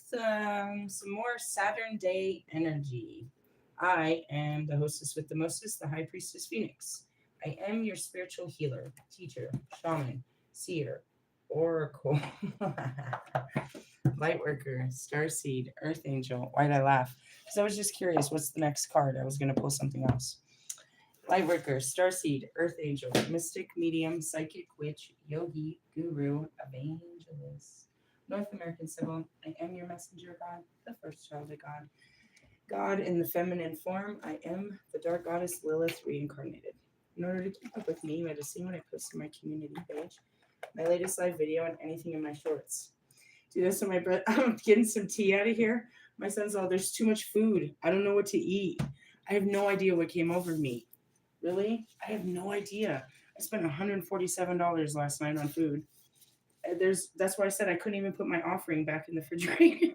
some more Saturn Day energy. I am the hostess with the mostest, the High Priestess Phoenix. I am your spiritual healer, teacher, shaman, seer, oracle, light worker, starseed, earth angel. Why'd I laugh? Because I was just curious, what's the next card? I was going to pull something else. Lightworker, Starseed, Earth Angel, Mystic, Medium, Psychic, Witch, Yogi, Guru, Evangelist, North American Sybil. I am your messenger, God, the first child of God. God in the feminine form, I am the dark goddess Lilith reincarnated. In order to keep up with me, you might have seen when I posted my community page, my latest live video, and anything in my shorts. Do this on my breath. I'm getting some tea out of here. My son's all, there's too much food. I don't know what to eat. I have no idea what came over me. Really? I have no idea. I spent $147 last night on food. That's why I said I couldn't even put my offering back in the refrigerator.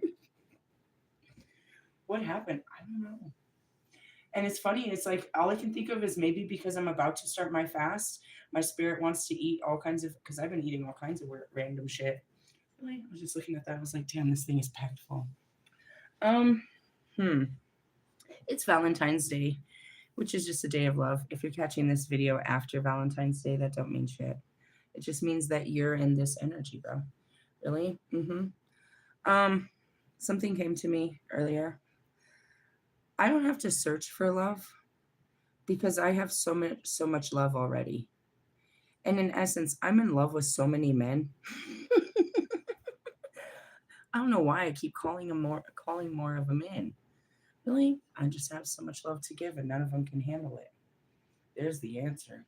What happened? I don't know. And it's funny, it's like all I can think of is maybe because I'm about to start my fast, my spirit wants to eat all kinds of, because I've been eating all kinds of random shit. Really? I was just looking at that. I was like, damn, this thing is packed full. It's Valentine's Day, which is just a day of love. If you're catching this video after Valentine's Day, that don't mean shit. It just means that you're in this energy, bro. Really? Something came to me earlier. I don't have to search for love because I have so much love already. And in essence, I'm in love with so many men. I don't know why I keep calling more of them in. Really? I just have so much love to give and none of them can handle it. There's the answer.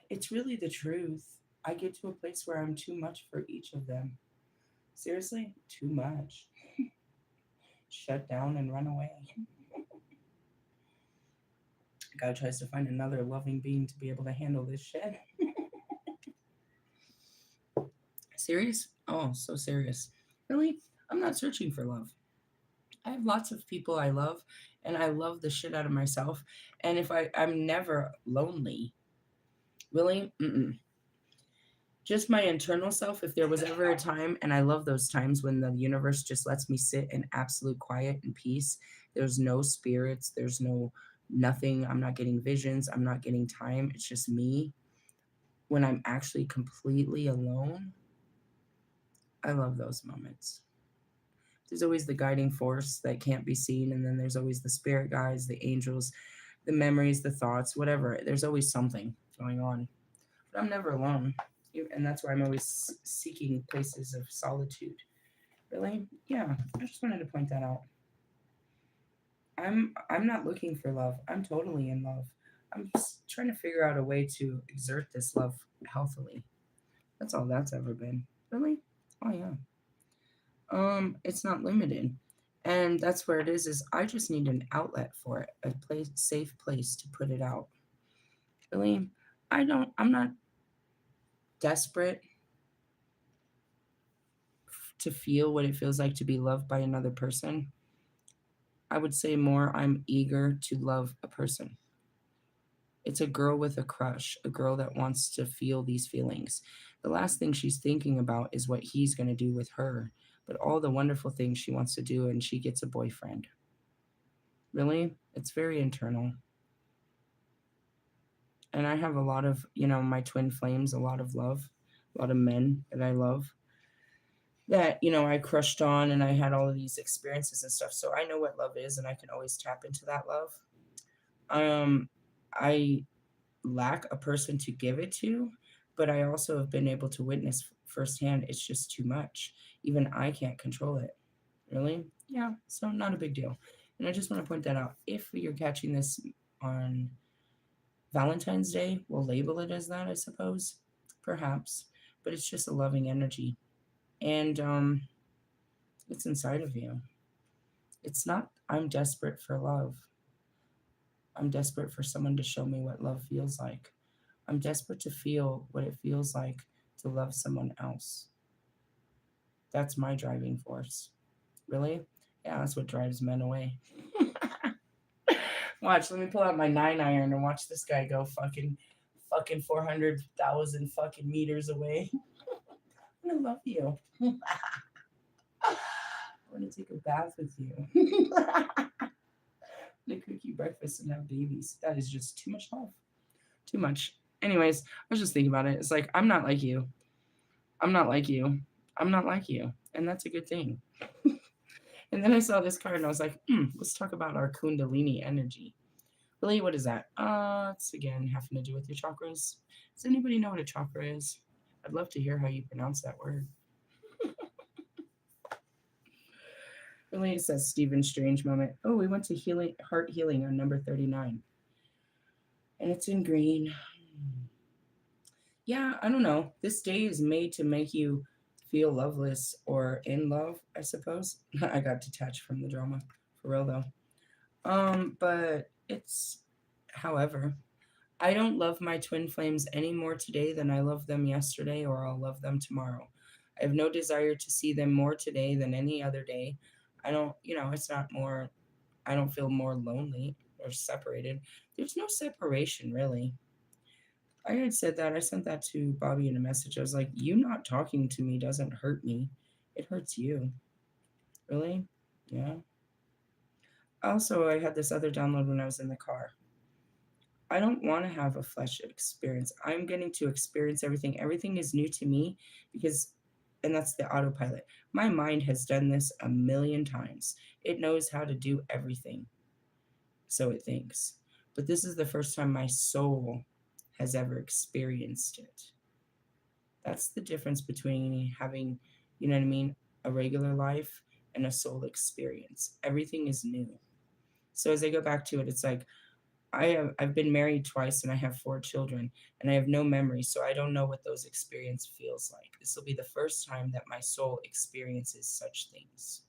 It's really the truth. I get to a place where I'm too much for each of them. Seriously? Too much. Shut down and run away. God tries to find another loving being to be able to handle this shit. Serious? Oh, so serious. Really? I'm not searching for love. I have lots of people I love, and I love the shit out of myself. And if I'm never lonely. Really? Just my internal self. If there was ever a time, and I love those times when the universe just lets me sit in absolute quiet and peace. There's no spirits. There's no nothing. I'm not getting visions. I'm not getting time. It's just me. When I'm actually completely alone, I love those moments. There's always the guiding force that can't be seen, and then there's always the spirit guides, the angels, the memories, the thoughts, whatever. There's always something going on. But I'm never alone. And that's why I'm always seeking places of solitude. Really? Yeah, I just wanted to point that out. I'm not looking for love. I'm totally in love. I'm just trying to figure out a way to exert this love healthily. That's all that's ever been. Really? Oh yeah. It's not limited. And that's where it is I just need an outlet for it, a place, safe place to put it out. Really? I'm not desperate to feel what it feels like to be loved by another person. I would say more I'm eager to love a person. It's a girl with a crush, a girl that wants to feel these feelings. The last thing she's thinking about is what he's going to do with her, but all the wonderful things she wants to do, and she gets a boyfriend. Really? It's very internal. And I have a lot of, my twin flames, a lot of love, a lot of men that I love that, I crushed on, and I had all of these experiences and stuff. So I know what love is, and I can always tap into that love. I lack a person to give it to, but I also have been able to witness firsthand it's just too much. Even I can't control it. Really? Yeah, so not a big deal. And I just want to point that out. If you're catching this on Valentine's Day, we'll label it as that, I suppose. Perhaps. But it's just a loving energy. And it's inside of you. It's not, I'm desperate for love. I'm desperate for someone to show me what love feels like. I'm desperate to feel what it feels like to love someone else. That's my driving force. Really? Yeah, that's what drives men away. Watch, let me pull out my 9-iron and watch this guy go fucking 400,000 fucking meters away. I'm gonna love you. take a bath with you. They cook you breakfast and have babies. That is just too much love. Too much. Anyways, I was just thinking about it. It's like, I'm not like you. I'm not like you. I'm not like you. And that's a good thing. And then I saw this card and I was like, let's talk about our Kundalini energy. Really, what is that? It's again having to do with your chakras. Does anybody know what a chakra is? I'd love to hear how you pronounce that word. Really, it says Stephen Strange moment. Oh, we went to healing, heart healing on number 39. And it's in green. Yeah, I don't know. This day is made to make you feel loveless or in love, I suppose. I got detached from the drama, for real though. But it's, however, I don't love my twin flames any more today than I loved them yesterday, or I'll love them tomorrow. I have no desire to see them more today than any other day. I don't, it's not more, I don't feel more lonely or separated. There's no separation, really. I had said that. I sent that to Bobby in a message. I was like, you not talking to me doesn't hurt me. It hurts you. Really? Yeah. Also, I had this other download when I was in the car. I don't want to have a flesh experience. I'm getting to experience everything. Everything is new to me because, and that's the autopilot. My mind has done this a million times. It knows how to do everything. So it thinks. But this is the first time my soul has ever experienced it. That's the difference between having, you know what I mean, a regular life and a soul experience. Everything is new. So as I go back to it, it's like I've been married twice and I have 4 children and I have no memory, so I don't know what those experience feels like. This will be the first time that my soul experiences such things.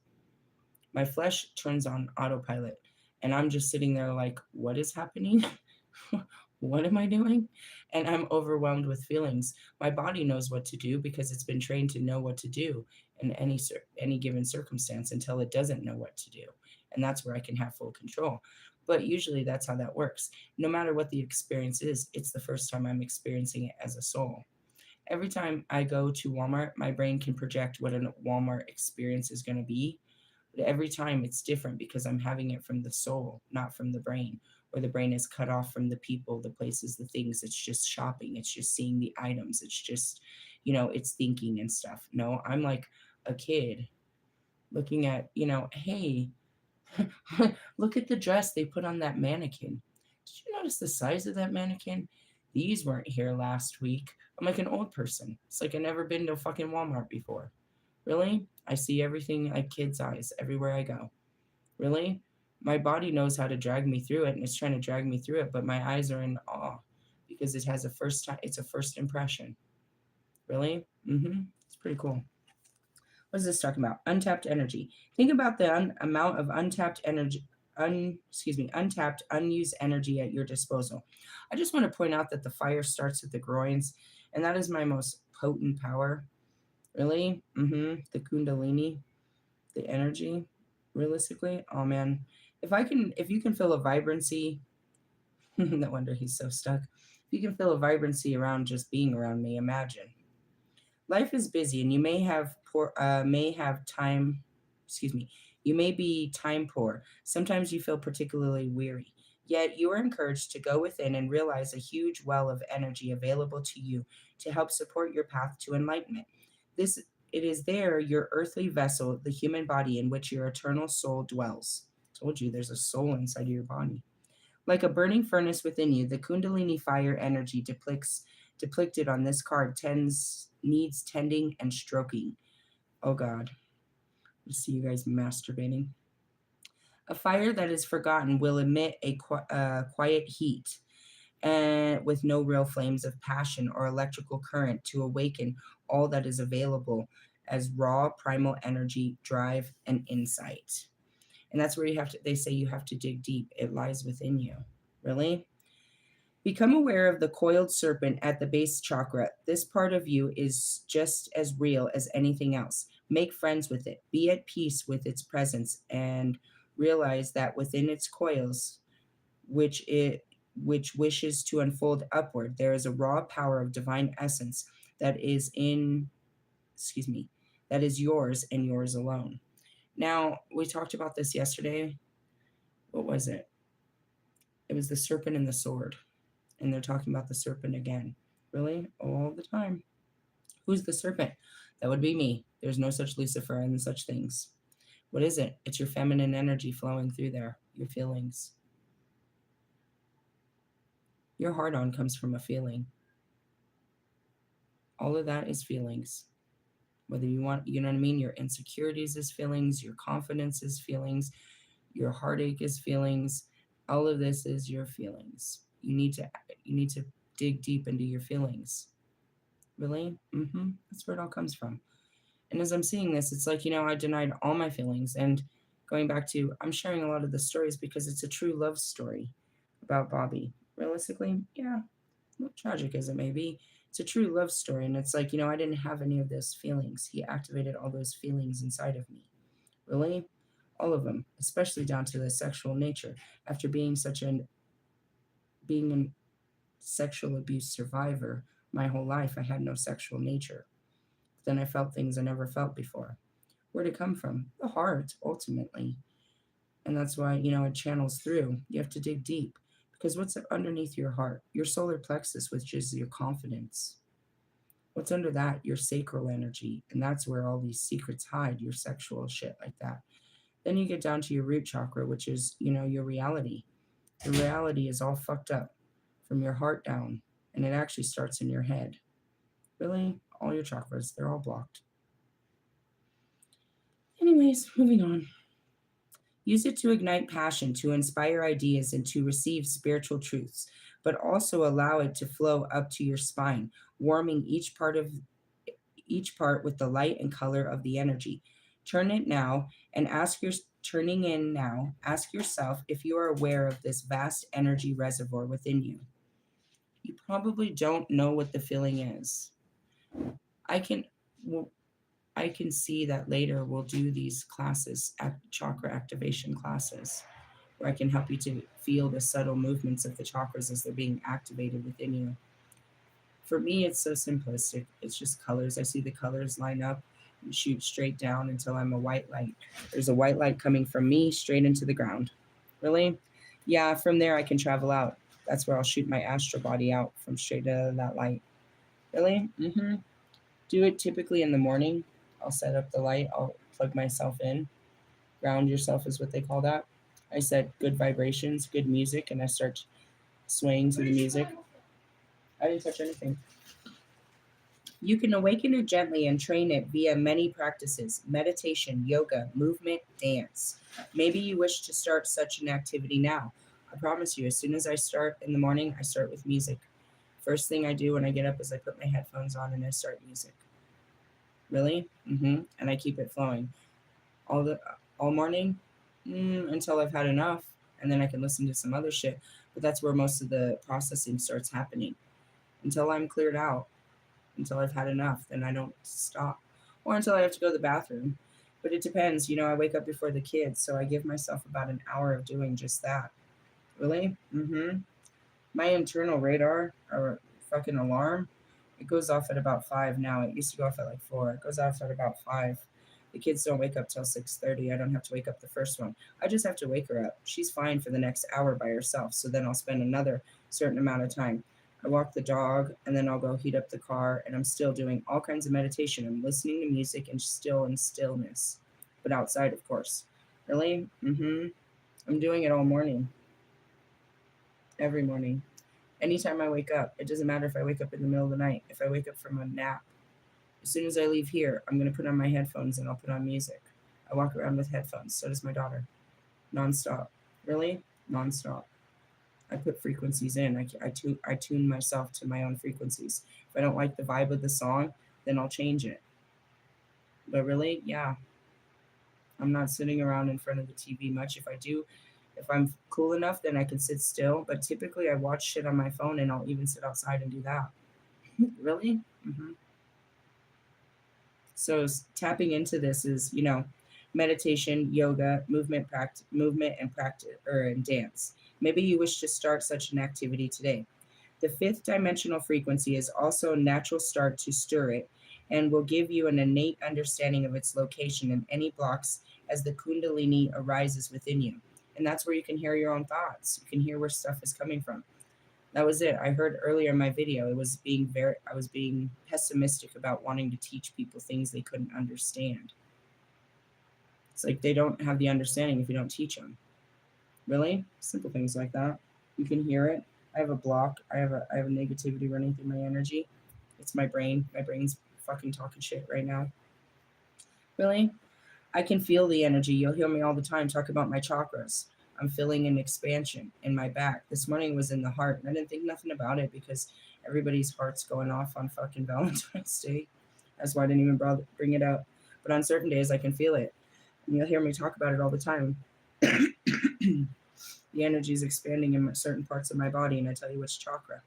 My flesh turns on autopilot and I'm just sitting there like, what is happening? What am I doing? And I'm overwhelmed with feelings. My body knows what to do because it's been trained to know what to do in any given circumstance until it doesn't know what to do. And that's where I can have full control. But usually that's how that works. No matter what the experience is, it's the first time I'm experiencing it as a soul. Every time I go to Walmart, my brain can project what a Walmart experience is going to be. But every time it's different because I'm having it from the soul, not from the brain, or the brain is cut off from the people, the places, the things. It's just shopping. It's just seeing the items. It's just, it's thinking and stuff. No, I'm like a kid looking at, hey, look at the dress they put on that mannequin. Did you notice the size of that mannequin? These weren't here last week. I'm like an old person. It's like I've never been to fucking Walmart before. Really? I see everything like kids' eyes everywhere I go. Really? My body knows how to drag me through it and it's trying to drag me through it, but my eyes are in awe because it has it's a first impression. Really? It's pretty cool. What is this talking about? Untapped energy. Think about the amount of untapped energy, untapped, unused energy at your disposal. I just want to point out that the fire starts at the groins, and that is my most potent power. Really? The Kundalini, the energy, realistically. Oh man. If you can feel a vibrancy, no wonder he's so stuck. If you can feel a vibrancy around just being around me, imagine. Life is busy and you may have time, you may be time poor. Sometimes you feel particularly weary. Yet you are encouraged to go within and realize a huge well of energy available to you to help support your path to enlightenment. This it is there, your earthly vessel, the human body in which your eternal soul dwells. I told you there's a soul inside of your body. Like a burning furnace within you, the Kundalini fire energy depicted on this card needs tending and stroking. Oh God, I see you guys masturbating. A fire that is forgotten will emit a quiet heat and with no real flames of passion or electrical current to awaken all that is available as raw primal energy, drive, and insight. And that's where they say you have to dig deep. It lies within you. Really? Become aware of the coiled serpent at the base chakra. This part of you is just as real as anything else. Make friends with it. Be at peace with its presence and realize that within its coils, which wishes to unfold upward, there is a raw power of divine essence that is that is yours and yours alone. Now, we talked about this yesterday. What was it? It was the serpent and the sword. And they're talking about the serpent again. Really? All the time. Who's the serpent? That would be me. There's no such Lucifer and such things. What is it? It's your feminine energy flowing through there, your feelings. Your heart on comes from a feeling. All of that is feelings. Whether you want, you know what I mean? Your insecurities is feelings, your confidence is feelings, your heartache is feelings. All of this is your feelings. You need to dig deep into your feelings. Really? That's where it all comes from. And as I'm seeing this, it's like, I denied all my feelings. And going back to, I'm sharing a lot of the stories because it's a true love story about Bobby. Realistically, yeah, what tragic as it may be, it's a true love story. And it's like, I didn't have any of those feelings. He activated all those feelings inside of me. Really? All of them, especially down to the sexual nature. After being a sexual abuse survivor my whole life, I had no sexual nature. Then I felt things I never felt before. Where'd it come from? The heart, ultimately. And that's why, it channels through. You have to dig deep. Because what's underneath your heart? Your solar plexus, which is your confidence. What's under that? Your sacral energy. And that's where all these secrets hide, your sexual shit like that. Then you get down to your root chakra, which is, your reality. The reality is all fucked up from your heart down. And it actually starts in your head. Really? All your chakras, they're all blocked. Anyways, moving on. Use it to ignite passion, to inspire ideas, and to receive spiritual truths, but also allow it to flow up to your spine, warming each part with the light and color of the energy. Turn it now and turning in now, ask yourself if you are aware of this vast energy reservoir within you. You probably don't know what the feeling is. I can see that later we'll do these classes, chakra activation classes, where I can help you to feel the subtle movements of the chakras as they're being activated within you. For me, it's so simplistic. It's just colors. I see the colors line up and shoot straight down until I'm a white light. There's a white light coming from me straight into the ground. Really? Yeah, from there I can travel out. That's where I'll shoot my astral body out from straight to that light. Really? Do it typically in the morning. I'll set up the light. I'll plug myself in. Ground yourself is what they call that. I set good vibrations, good music, and I start swaying to the music. I didn't touch anything. You can awaken it gently and train it via many practices: meditation, yoga, movement, dance. Maybe you wish to start such an activity now. I promise you, as soon as I start in the morning, I start with music. First thing I do when I get up is I put my headphones on and I start music. Really? And I keep it flowing all morning until I've had enough, and then I can listen to some other shit. But that's where most of the processing starts happening. Until I'm cleared out, until I've had enough, then I don't stop, or until I have to go to the bathroom. But it depends. I wake up before the kids, so I give myself about an hour of doing just that. Really? My internal radar or fucking alarm, it goes off at about 5 now. It used to go off at like 4. It goes off at about 5. The kids don't wake up till 6:30. I don't have to wake up the first one. I just have to wake her up. She's fine for the next hour by herself. So then I'll spend another certain amount of time. I walk the dog, and then I'll go heat up the car, and I'm still doing all kinds of meditation. I'm listening to music and still in stillness, but outside, of course. Really? I'm doing it all morning. Every morning. Anytime I wake up. It doesn't matter if I wake up in the middle of the night. If I wake up from a nap. As soon as I leave here, I'm going to put on my headphones and I'll put on music. I walk around with headphones. So does my daughter. Nonstop. Really? Nonstop. I put frequencies in. I tune myself to my own frequencies. If I don't like the vibe of the song, then I'll change it. But really, yeah. I'm not sitting around in front of the TV much. If I do, if I'm cool enough, then I can sit still. But typically I watch shit on my phone, and I'll even sit outside and do that. Really? So tapping into this is, meditation, yoga, movement and practice, and dance. Maybe you wish to start such an activity today. The 5th dimensional frequency is also a natural start to stir it, and will give you an innate understanding of its location and any blocks as the Kundalini arises within you. And that's where you can hear your own thoughts. You can hear where stuff is coming from. That was it. I heard earlier in my video, I was being pessimistic about wanting to teach people things they couldn't understand. It's like they don't have the understanding if you don't teach them. Really? Simple things like that. You can hear it. I have a block. I have a negativity running through my energy. It's my brain. My brain's fucking talking shit right now. Really? I can feel the energy. You'll hear me all the time talk about my chakras. I'm feeling an expansion in my back. This morning was in the heart, and I didn't think nothing about it because everybody's heart's going off on fucking Valentine's Day. That's why I didn't even bring it up. But on certain days, I can feel it. And you'll hear me talk about it all the time. The energy is expanding in certain parts of my body, and I tell you which chakra.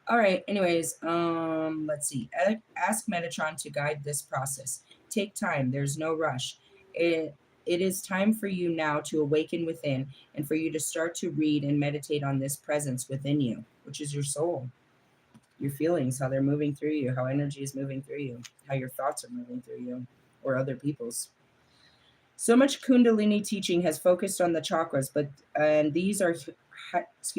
All right, anyways, let's see. Ask Metatron to guide this process. Take time. There's no rush. It is time for you now to awaken within and for you to start to read and meditate on this presence within you, which is your soul, your feelings, how they're moving through you, how energy is moving through you, how your thoughts are moving through you or other people's. So much Kundalini teaching has focused on the chakras, and these are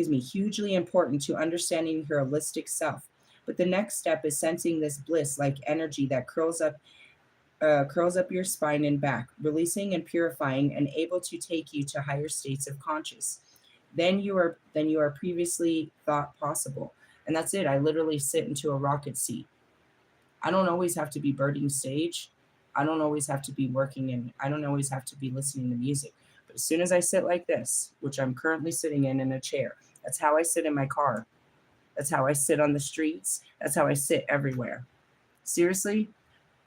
hugely important to understanding your holistic self. But the next step is sensing this bliss like energy that curls up your spine and back, releasing and purifying and able to take you to higher states of conscious than you are previously thought possible. And that's it. I literally sit into a rocket seat. I don't always have to be birding stage. I don't always have to be working and I don't always have to be listening to music. But as soon as I sit like this, which I'm currently sitting in a chair, that's how I sit in my car. That's how I sit on the streets. That's how I sit everywhere. Seriously,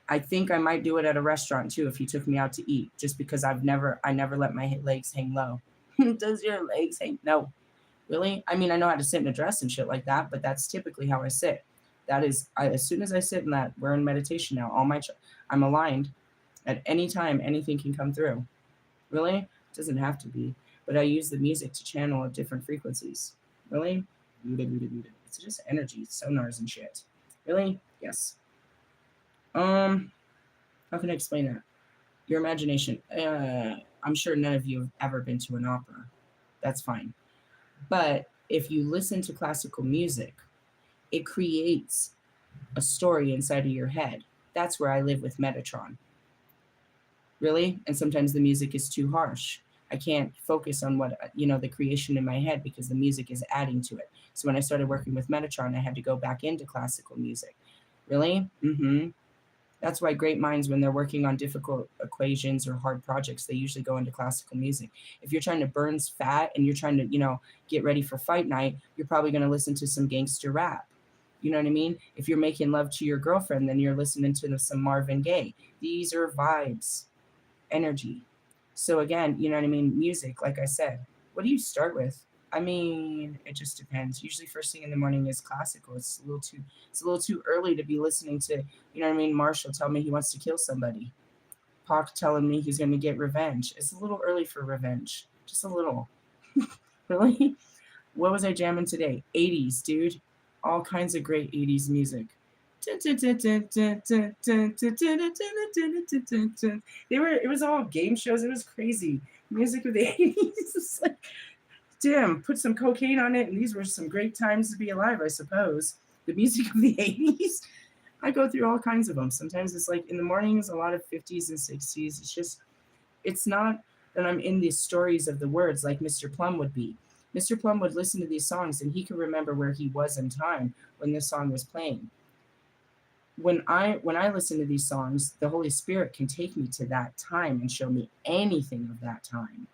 I think I might do it at a restaurant too if you took me out to eat, just because I never let my legs hang low. Does your legs hang? No. Really? I mean, I know how to sit in a dress and shit like that, but that's typically how I sit. That is, as soon as I sit in that, we're in meditation now. I'm aligned. At any time, anything can come through. Really? It doesn't have to be. But I use the music to channel at different frequencies. Really? It's just energy, sonars and shit. Really? Yes. How can I explain that? Your imagination. I'm sure none of you have ever been to an opera. That's fine. But if you listen to classical music, it creates a story inside of your head. That's where I live with Metatron. Really? And sometimes the music is too harsh. I can't focus on the creation in my head because the music is adding to it. So when I started working with Metatron, I had to go back into classical music. Really? Mm-hmm. That's why great minds, when they're working on difficult equations or hard projects, they usually go into classical music. If you're trying to burn fat and you're trying to, get ready for fight night, you're probably going to listen to some gangster rap. You know what I mean? If you're making love to your girlfriend, then you're listening to some Marvin Gaye. These are vibes, energy. So again, you know what I mean? Music, like I said, what do you start with? I mean, it just depends. Usually first thing in the morning is classical. It's a little too early to be listening to, you know what I mean? Marshall tell me he wants to kill somebody. Pac telling me he's going to get revenge. It's a little early for revenge. Just a little. Really? What was I jamming today? 80s, dude. All kinds of great 80s music. It was all game shows. It was crazy. Music of the 80s. It's like, damn, put some cocaine on it, and these were some great times to be alive, I suppose. The music of the 80s, I go through all kinds of them. Sometimes it's like in the mornings, a lot of 50s and 60s. It's not that I'm in these stories of the words like Mr. Plum would be. Mr. Plum would listen to these songs, and he could remember where he was in time when this song was playing. When I listen to these songs, the Holy Spirit can take me to that time and show me anything of that time.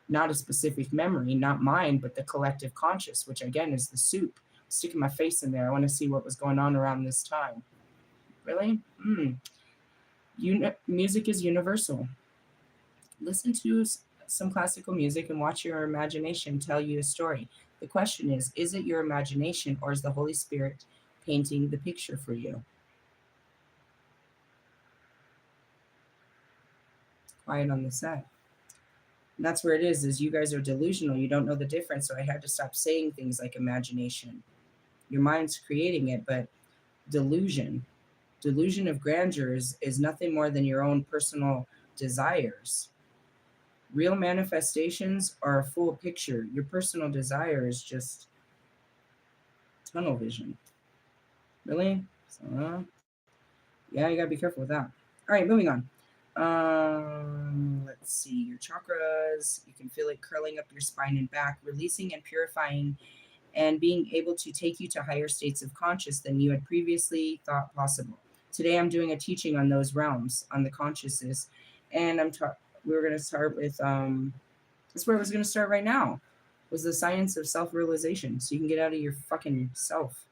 Not a specific memory, not mine, but the collective conscious, which again is the soup. I'm sticking my face in there. I want to see what was going on around this time. Really? Music is universal. Listen to some classical music and watch your imagination tell you a story. The question is it your imagination or is the Holy Spirit painting the picture for you? Quiet on the set. And that's where it is you guys are delusional. You don't know the difference. So I had to stop saying things like imagination. Your mind's creating it, but delusion. Delusion of grandeur is nothing more than your own personal desires. Real manifestations are a full picture. Your personal desire is just tunnel vision. Really? So, yeah, you gotta be careful with that. All right, moving on. Let's see, your chakras. You can feel it curling up your spine and back, releasing and purifying, and being able to take you to higher states of conscious than you had previously thought possible. Today, I'm doing a teaching on those realms, on the consciousness, and we were gonna start with that's where I was gonna start right now. Was the science of self-realization, so you can get out of your fucking self.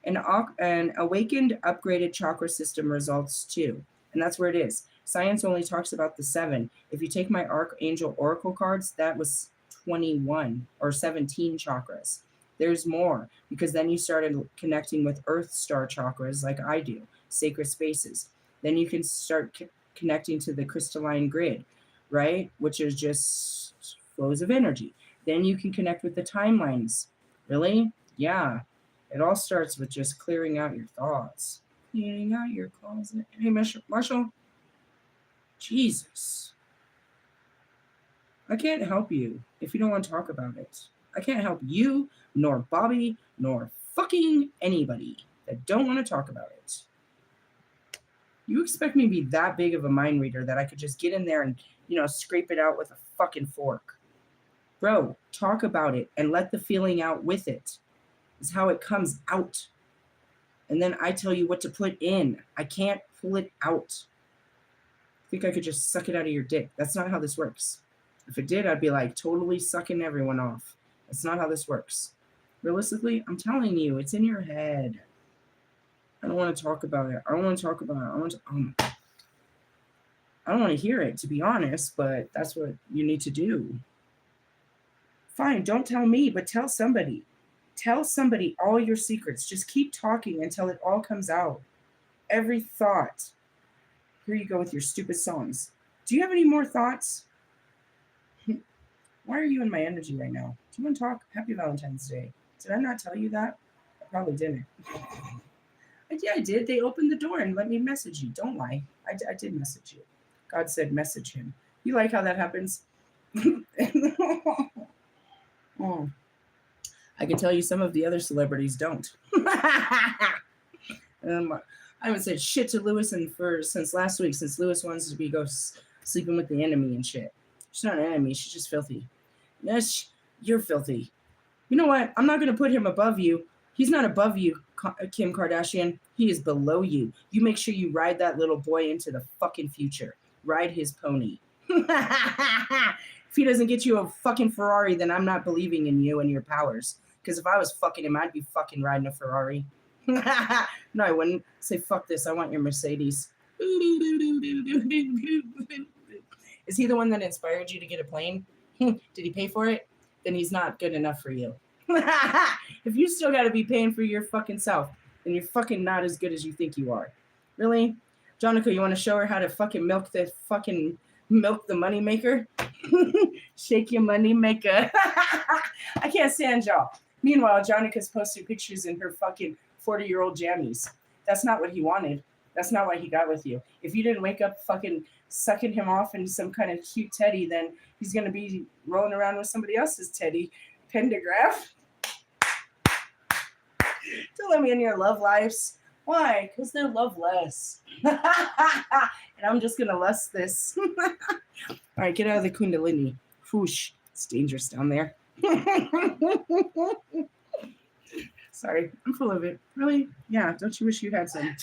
An awakened, upgraded chakra system results too. And that's where it is. Science only talks about the 7. If you take my Archangel Oracle cards, that was 21 or 17 chakras. There's more because then you started connecting with Earth star chakras like I do, sacred spaces. Then you can start connecting to the crystalline grid, right? Which is just flows of energy. Then you can connect with the timelines. Really? Yeah. It all starts with just clearing out your thoughts. Clearing out your closet. Hey, Marshall. Jesus. I can't help you if you don't want to talk about it. I can't help you, nor Bobby, nor fucking anybody that don't want to talk about it. You expect me to be that big of a mind reader that I could just get in there and, scrape it out with a fucking fork? Bro, talk about it and let the feeling out with it. Is how it comes out. And then I tell you what to put in. I can't pull it out. I think I could just suck it out of your dick. That's not how this works. If it did, I'd be like totally sucking everyone off. That's not how this works. Realistically, I'm telling you, it's in your head. I don't want to talk about it. I don't want to talk about it. I don't want to hear it, to be honest, but that's what you need to do. Fine, don't tell me, but tell somebody. Tell somebody all your secrets. Just keep talking until it all comes out. Every thought. Here you go with your stupid songs. Do you have any more thoughts? Why are you in my energy right now? Do you want to talk? Happy Valentine's Day. Did I not tell you that? I probably didn't. Yeah, I did. They opened the door and let me message you. Don't lie. I did message you. God said message him. You like how that happens? Oh. I can tell you some of the other celebrities don't. I haven't said shit to Lewis since last week, since Lewis wants to go sleeping with the enemy and shit. She's not an enemy. She's just filthy. Yes, you're filthy. You know what? I'm not going to put him above you. He's not above you, Kim Kardashian. He is below you. You make sure you ride that little boy into the fucking future. Ride his pony. If he doesn't get you a fucking Ferrari, then I'm not believing in you and your powers. Because if I was fucking him, I'd be fucking riding a Ferrari. No, I wouldn't. Say, fuck this. I want your Mercedes. Is he the one that inspired you to get a plane? Did he pay for it? Then he's not good enough for you. If you still got to be paying for your fucking self, then you're fucking not as good as you think you are. Really? Jonica, you want to show her how to fucking milk the money maker? Shake your money maker. I can't stand y'all. Meanwhile, Jonica's posting pictures in her fucking 40-year-old jammies. That's not what he wanted. That's not why he got with you. If you didn't wake up fucking sucking him off in some kind of cute teddy, then he's going to be rolling around with somebody else's teddy. Pentagraph. Don't let me in your love lives. Why? Because they're loveless. And I'm just going to lust this. All right, get out of the Kundalini. Whoosh. It's dangerous down there. Sorry, I'm full of it. Really? Yeah, don't you wish you had some?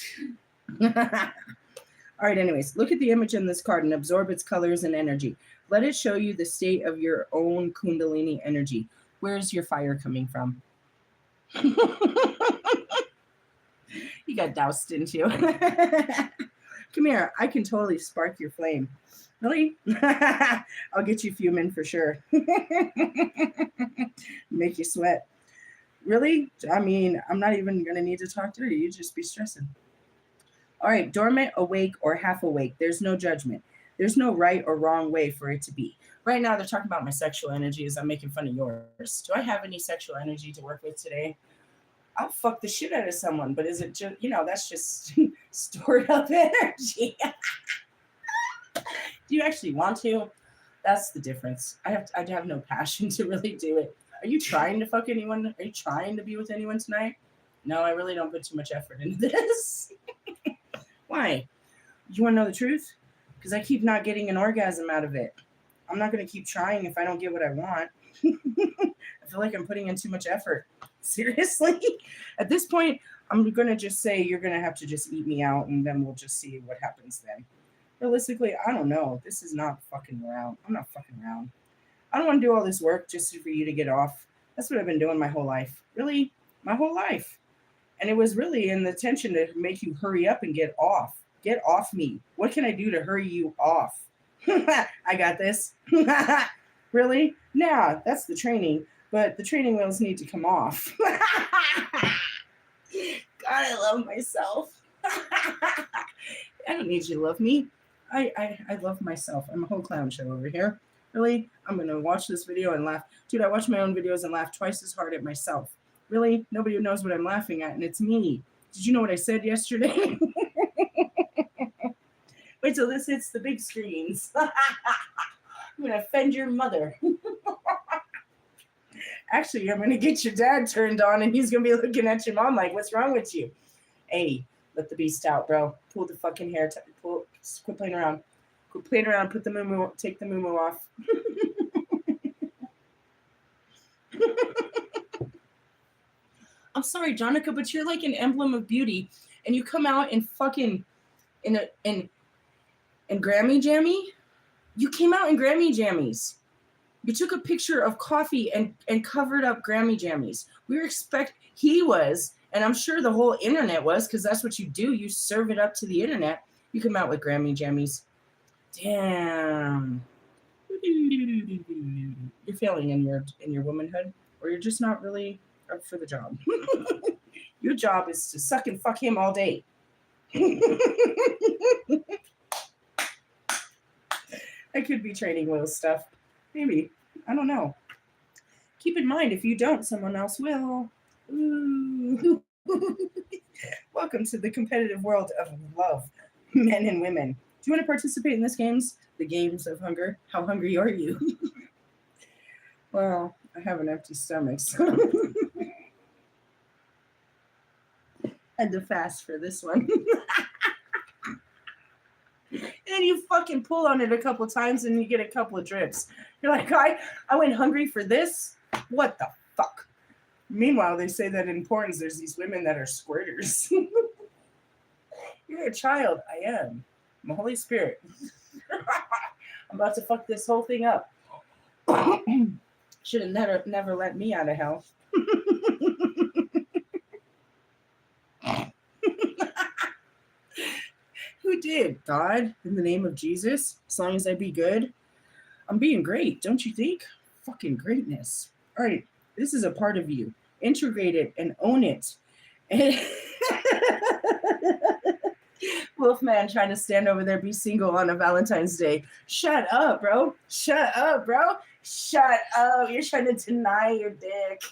All right, anyways, look at the image in this card and absorb its colors and energy. Let it show you the state of your own Kundalini energy. Where's your fire coming from? You got doused, didn't you? Come here. I can totally spark your flame. Really? I'll get you fuming for sure. Make you sweat. Really? I mean, I'm not even going to need to talk to you. You just be stressing. All right. Dormant, awake, or half awake. There's no judgment. There's no right or wrong way for it to be. Right now, they're talking about my sexual energy as I'm making fun of yours. Do I have any sexual energy to work with today? I'll fuck the shit out of someone, but is it just, that's just stored up energy. Do you actually want to? That's the difference. I have no passion to really do it. Are you trying to fuck anyone? Are you trying to be with anyone tonight? No, I really don't put too much effort into this. Why? You want to know the truth? Because I keep not getting an orgasm out of it. I'm not going to keep trying if I don't get what I want. I feel like I'm putting in too much effort. Seriously? At this point, I'm going to just say you're going to have to just eat me out, and then we'll just see what happens then. Realistically, I don't know. This is not fucking around. I'm not fucking around. I don't want to do all this work just for you to get off. That's what I've been doing my whole life. Really? My whole life. And it was really in the intention to make you hurry up and get off. Get off me. What can I do to hurry you off? I got this. Really? Nah, that's the training. But the training wheels need to come off. God, I love myself. I don't need you to love me. I love myself. I'm a whole clown show over here. Really? I'm going to watch this video and laugh. Dude, I watch my own videos and laugh twice as hard at myself. Really? Nobody knows what I'm laughing at, and it's me. Did you know what I said yesterday? Wait till this hits the big screens. I'm going to offend your mother. Actually, I'm going to get your dad turned on, and he's going to be looking at your mom like, what's wrong with you? Hey, let the beast out, bro. Pull the fucking hair. Quit playing around. Quit playing around. Put the moo-moo. Take the moo-moo off. I'm sorry, Jonica, but you're like an emblem of beauty, and you come out in fucking in Grammy jammy. You came out in Grammy jammies. You took a picture of coffee and covered up Grammy jammies. He was, and I'm sure the whole internet was, because that's what you do. You serve it up to the internet. You come out with Grammy jammies. Damn. You're failing in your womanhood, or you're just not really up for the job. Your job is to suck and fuck him all day. I could be training wheel stuff. Maybe. I don't know. Keep in mind, if you don't, someone else will. Ooh. Welcome to the competitive world of love, men and women. Do you want to participate in this games? The games of hunger? How hungry are you? Well, I have an empty stomach, so I had to fast for this one. And you fucking pull on it a couple times and you get a couple of drips. You're like, I went hungry for this? What the fuck? Meanwhile, they say that in porns, there's these women that are squirters. You're a child. I am. I'm a Holy Spirit. I'm about to fuck this whole thing up. Should have never let me out of hell. Who did? God, in the name of Jesus, as long as I be good. I'm being great, don't you think? Fucking greatness. All right, this is a part of you. Integrate it and own it. Wolfman trying to stand over there, be single on a Valentine's Day. Shut up, bro. Shut up, bro. Shut up. You're trying to deny your dick.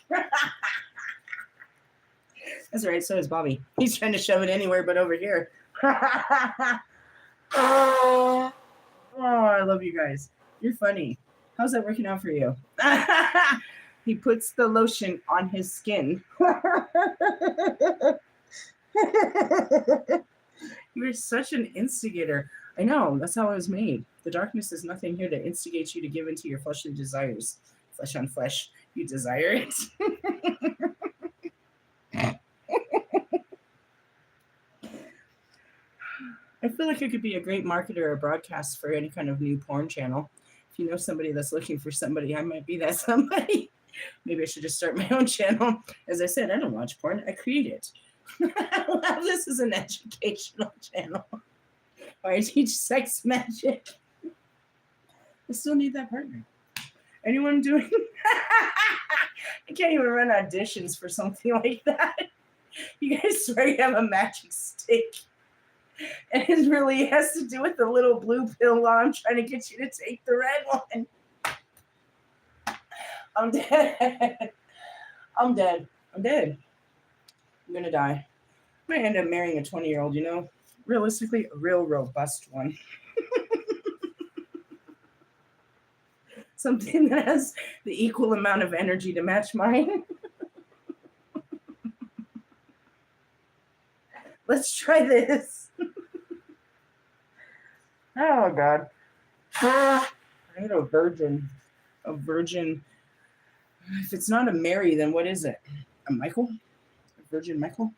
That's right, so is Bobby. He's trying to shove it anywhere but over here. Oh, I love you guys. You're funny. How's that working out for you? He puts the lotion on his skin. You're such an instigator. I know. That's how I was made. The darkness is nothing here to instigate you to give into your fleshly desires. Flesh on flesh. You desire it. I feel like I could be a great marketer or broadcast for any kind of new porn channel. If you know somebody that's looking for somebody, I might be that somebody. Maybe I should just start my own channel. As I said, I don't watch porn. I create it. This is an educational channel where I teach sex magic. I still need that partner. Anyone doing? I can't even run auditions for something like that. You guys swear you have a magic stick. And it really has to do with the little blue pill while I'm trying to get you to take the red one. I'm dead. I'm dead. I'm dead. I'm going to die. I might end up marrying a 20-year-old, realistically, a real robust one. Something that has the equal amount of energy to match mine. Let's try this. Oh, God. I need a virgin. A virgin. If it's not a Mary, then what is it? A Michael? A Virgin Michael?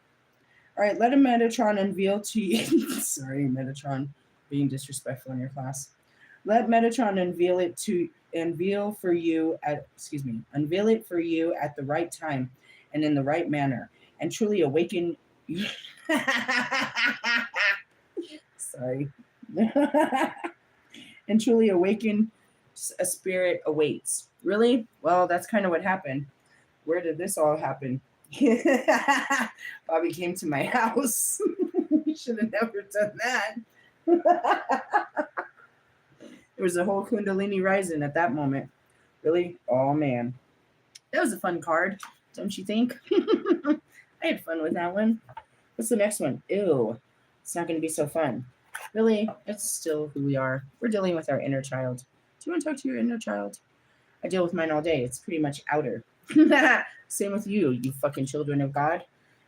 All right, let a Metatron unveil to you. Sorry, Metatron, being disrespectful in your class. Let Metatron unveil it for you at the right time and in the right manner, and truly awaken. Sorry. And truly awaken. A spirit awaits. Really? Well, that's kind of what happened. Where did this all happen? Bobby came to my house. We should have never done that. There was a whole Kundalini rising at that moment. Really? Oh, man. That was a fun card, don't you think? I had fun with that one. What's the next one? Ew. It's not going to be so fun. Really? It's still who we are. We're dealing with our inner child. Do you want to talk to your inner child? I deal with mine all day. It's pretty much outer. Same with you fucking children of God.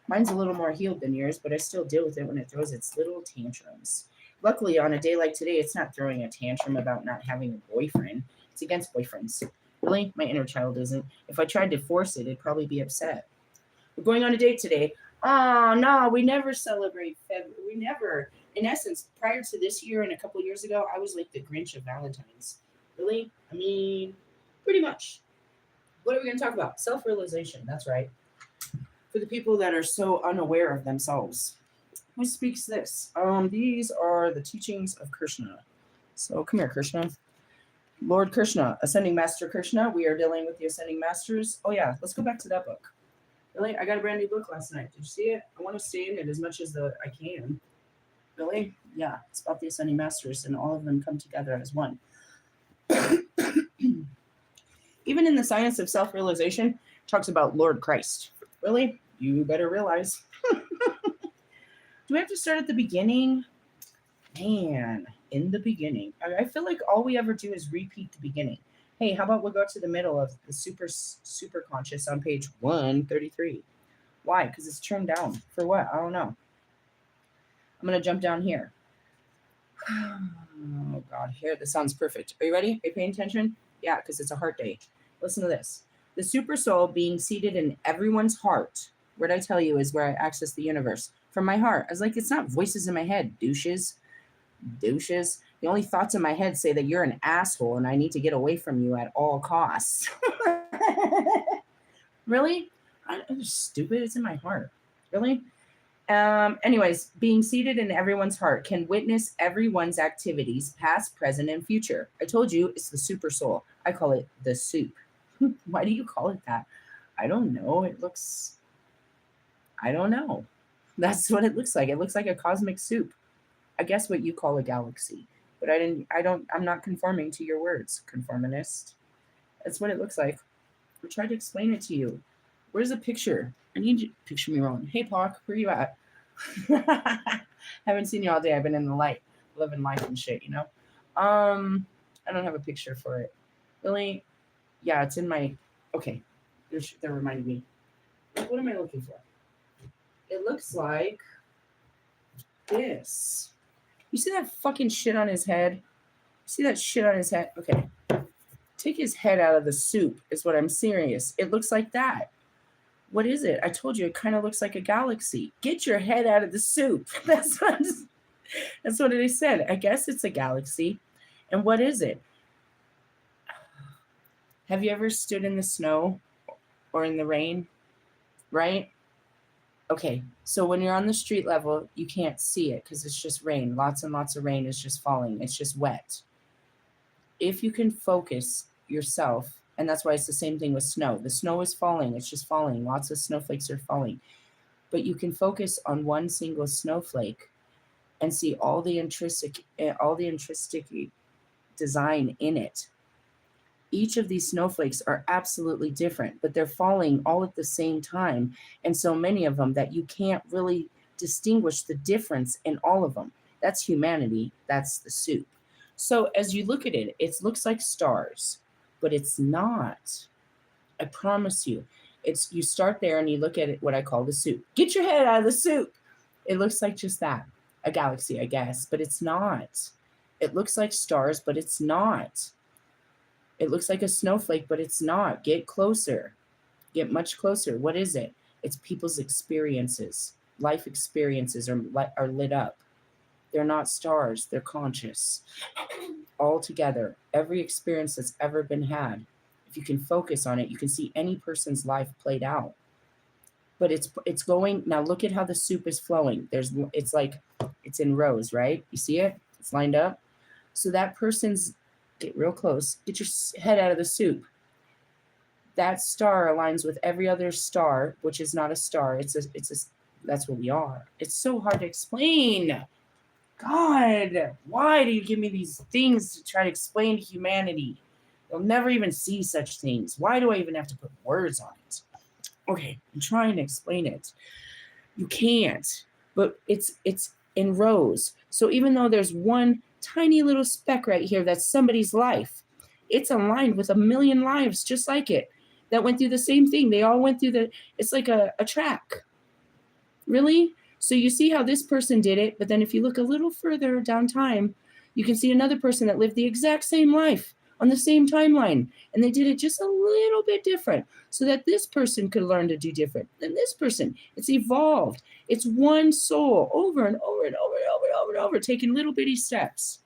Mine's a little more healed than yours, but I still deal with it when it throws its little tantrums. Luckily, on a day like today, it's not throwing a tantrum about not having a boyfriend. It's against boyfriends. Really? My inner child isn't. If I tried to force it, it'd probably be upset. We're going on a date today. Oh, no, we never celebrate February. We never. In essence, prior to this year and a couple years ago, I was like the Grinch of Valentine's. Really? I mean, pretty much. What are we going to talk about? Self-realization. That's right. For the people that are so unaware of themselves. Who speaks this? These are the teachings of Krishna. So come here, Krishna. Lord Krishna, Ascending Master Krishna. We are dealing with the Ascending Masters. Oh, yeah. Let's go back to that book. Really? I got a brand new book last night. Did you see it? I want to stay in it as much as I can. Really? Yeah. It's about the Ascending Masters, and all of them come together as one. Even in the science of self-realization, talks about Lord Christ. Really? You better realize. Do we have to start at the beginning? Man, in the beginning. I feel like all we ever do is repeat the beginning. Hey, how about we'll go to the middle of the super conscious on page 133. Why? Because it's turned down. For what? I don't know. I'm going to jump down here. Oh, God. Here, this sounds perfect. Are you ready? Are you paying attention? Yeah, because it's a heart day. Listen to this. The super soul being seated in everyone's heart. What I tell you is where I access the universe. From my heart. I was like, it's not voices in my head, douches. Douches. The only thoughts in my head say that you're an asshole and I need to get away from you at all costs. Really? I'm stupid. It's in my heart. Really? Anyways, being seated in everyone's heart can witness everyone's activities, past, present, and future. I told you it's the super soul. I call it the soup. Why do you call it that? I don't know. I don't know. That's what it looks like. It looks like a cosmic soup. I guess what you call a galaxy. But I'm not conforming to your words, conformist. That's what it looks like. I tried to explain it to you. Where's the picture? I need you to picture me wrong. Hey, Pac, where you at? Haven't seen you all day. I've been in the light, living life and shit, I don't have a picture for it. Really? Yeah, it's in my... Okay. That reminded me. What am I looking for? It looks like this. You see that fucking shit on his head? See that shit on his head? Okay. Take his head out of the soup is what I'm serious. It looks like that. What is it? I told you it kind of looks like a galaxy. Get your head out of the soup. That's what they said. I guess it's a galaxy. And what is it? Have you ever stood in the snow or in the rain? Right? Okay, so when you're on the street level, you can't see it because it's just rain. Lots and lots of rain is just falling. It's just wet. If you can focus yourself, and that's why it's the same thing with snow. The snow is falling. It's just falling. Lots of snowflakes are falling. But you can focus on one single snowflake and see all the intrinsic design in it. Each of these snowflakes are absolutely different, but they're falling all at the same time. And so many of them that you can't really distinguish the difference in all of them. That's humanity. That's the soup. So as you look at it, it looks like stars, but it's not. I promise you. It's you start there and you look at it, what I call the soup. Get your head out of the soup. It looks like just that. A galaxy, I guess, but it's not. It looks like stars, but it's not. It looks like a snowflake, but it's not. Get closer. Get much closer. What is it? It's people's experiences. Life experiences are lit up. They're not stars. They're conscious. All together. Every experience that's ever been had. If you can focus on it, you can see any person's life played out. But it's going now. Look at how the soup is flowing. It's like it's in rows, right? You see it? It's lined up. So that person's get real close. Get your head out of the soup. That star aligns with every other star, which is not a star. That's what we are. It's so hard to explain. God, why do you give me these things to try to explain to humanity? They'll never even see such things. Why do I even have to put words on it? Okay, I'm trying to explain it. You can't, but it's in rows. So even though there's one tiny little speck right here that's somebody's life, it's aligned with a million lives just like it that went through the same thing. They all went through it's like a track. Really? So you see how this person did it, but then if you look a little further down time, you can see another person that lived the exact same life on the same timeline, and they did it just a little bit different so that this person could learn to do different than this person. It's evolved. It's one soul over and over and over and over and over and over, taking little bitty steps.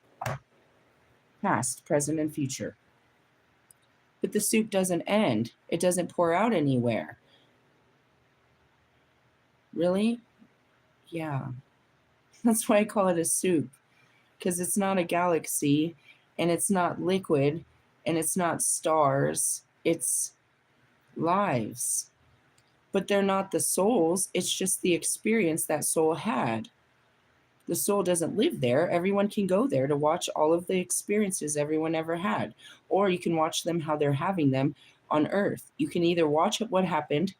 Past, present, and future. But the soup doesn't end. It doesn't pour out anywhere. Really? Yeah. That's why I call it a soup, because it's not a galaxy, and it's not liquid, and it's not stars. It's lives. But they're not the souls. It's just the experience that soul had. The soul doesn't live there. Everyone can go there to watch all of the experiences everyone ever had. Or you can watch them how they're having them on Earth. You can either watch what happened,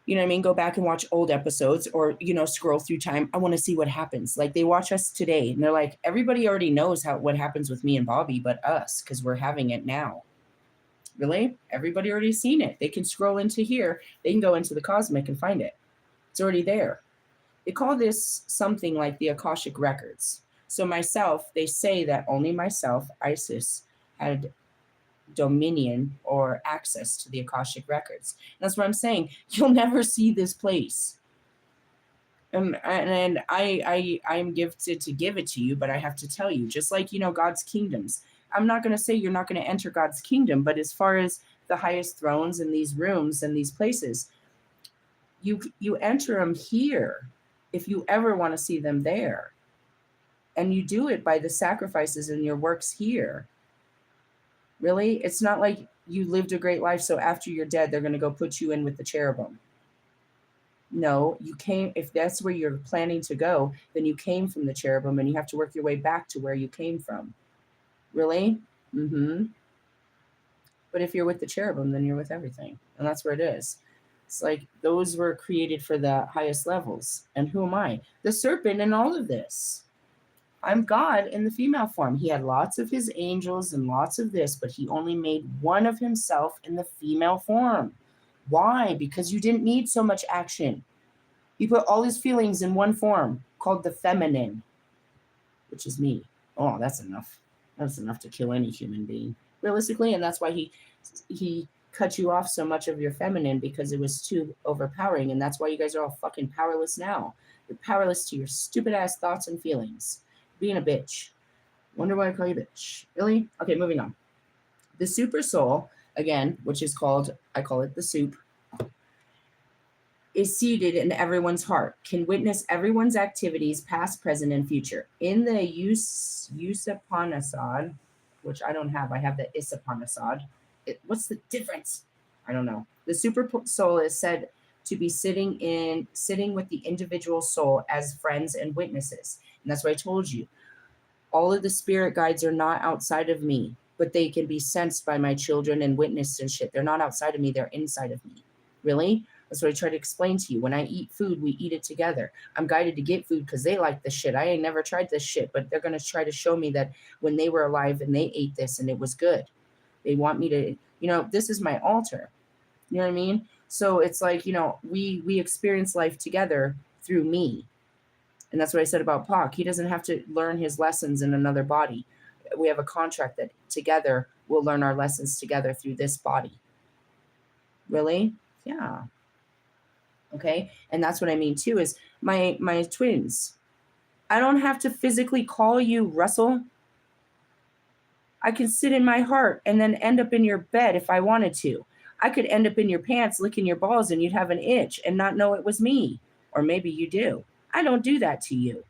you know what I mean? Go back and watch old episodes or, scroll through time. I want to see what happens. Like they watch us today and they're like, everybody already knows what happens with me and Bobby, but us, because we're having it now. Really? Everybody already seen it. They can scroll into here. They can go into the cosmic and find it. It's already there. They call this something like the Akashic Records. So myself, they say that only myself, Isis, had dominion or access to the Akashic Records. And that's what I'm saying. You'll never see this place. And I'm gifted to give it to you, but I have to tell you, just like, God's kingdoms. I'm not going to say you're not going to enter God's kingdom, but as far as the highest thrones and these rooms and these places, you enter them here if you ever want to see them there. And you do it by the sacrifices in your works here. Really? It's not like you lived a great life, so after you're dead, they're going to go put you in with the cherubim. No, you came, if that's where you're planning to go, then you came from the cherubim and you have to work your way back to where you came from. Really? Mm-hmm. But if you're with the cherubim, then you're with everything. And that's where it is. It's like those were created for the highest levels. And who am I? The serpent in all of this. I'm God in the female form. He had lots of his angels and lots of this, but he only made one of himself in the female form. Why? Because you didn't need so much action. He put all his feelings in one form called the feminine, which is me. Oh, that's enough. That's enough to kill any human being, realistically. And that's why he cut you off so much of your feminine, because it was too overpowering. And that's why you guys are all fucking powerless now. You're powerless to your stupid ass thoughts and feelings. Being a bitch. Wonder why I call you bitch. Really? Okay, moving on. The super soul, again, which is called, I call it the soup, is seated in everyone's heart, can witness everyone's activities, past, present, and future. In the Upanishad, which I don't have, I have the Upanishad. What's the difference? I don't know. The super soul is said to be sitting with the individual soul as friends and witnesses. And that's what I told you. All of the spirit guides are not outside of me, but they can be sensed by my children and witnessed and shit. They're not outside of me, they're inside of me. Really? That's what I try to explain to you. When I eat food, we eat it together. I'm guided to get food because they like this shit. I ain't never tried this shit, but they're going to try to show me that when they were alive and they ate this and it was good. They want me to, this is my altar. You know what I mean? So it's like, we experience life together through me. And that's what I said about Pac. He doesn't have to learn his lessons in another body. We have a contract that together we'll learn our lessons together through this body. Really? Yeah. Okay. And that's what I mean too, is my twins. I don't have to physically call you Russell. I can sit in my heart and then end up in your bed if I wanted to. I could end up in your pants licking your balls and you'd have an itch and not know it was me. Or maybe you do. I don't do that to you.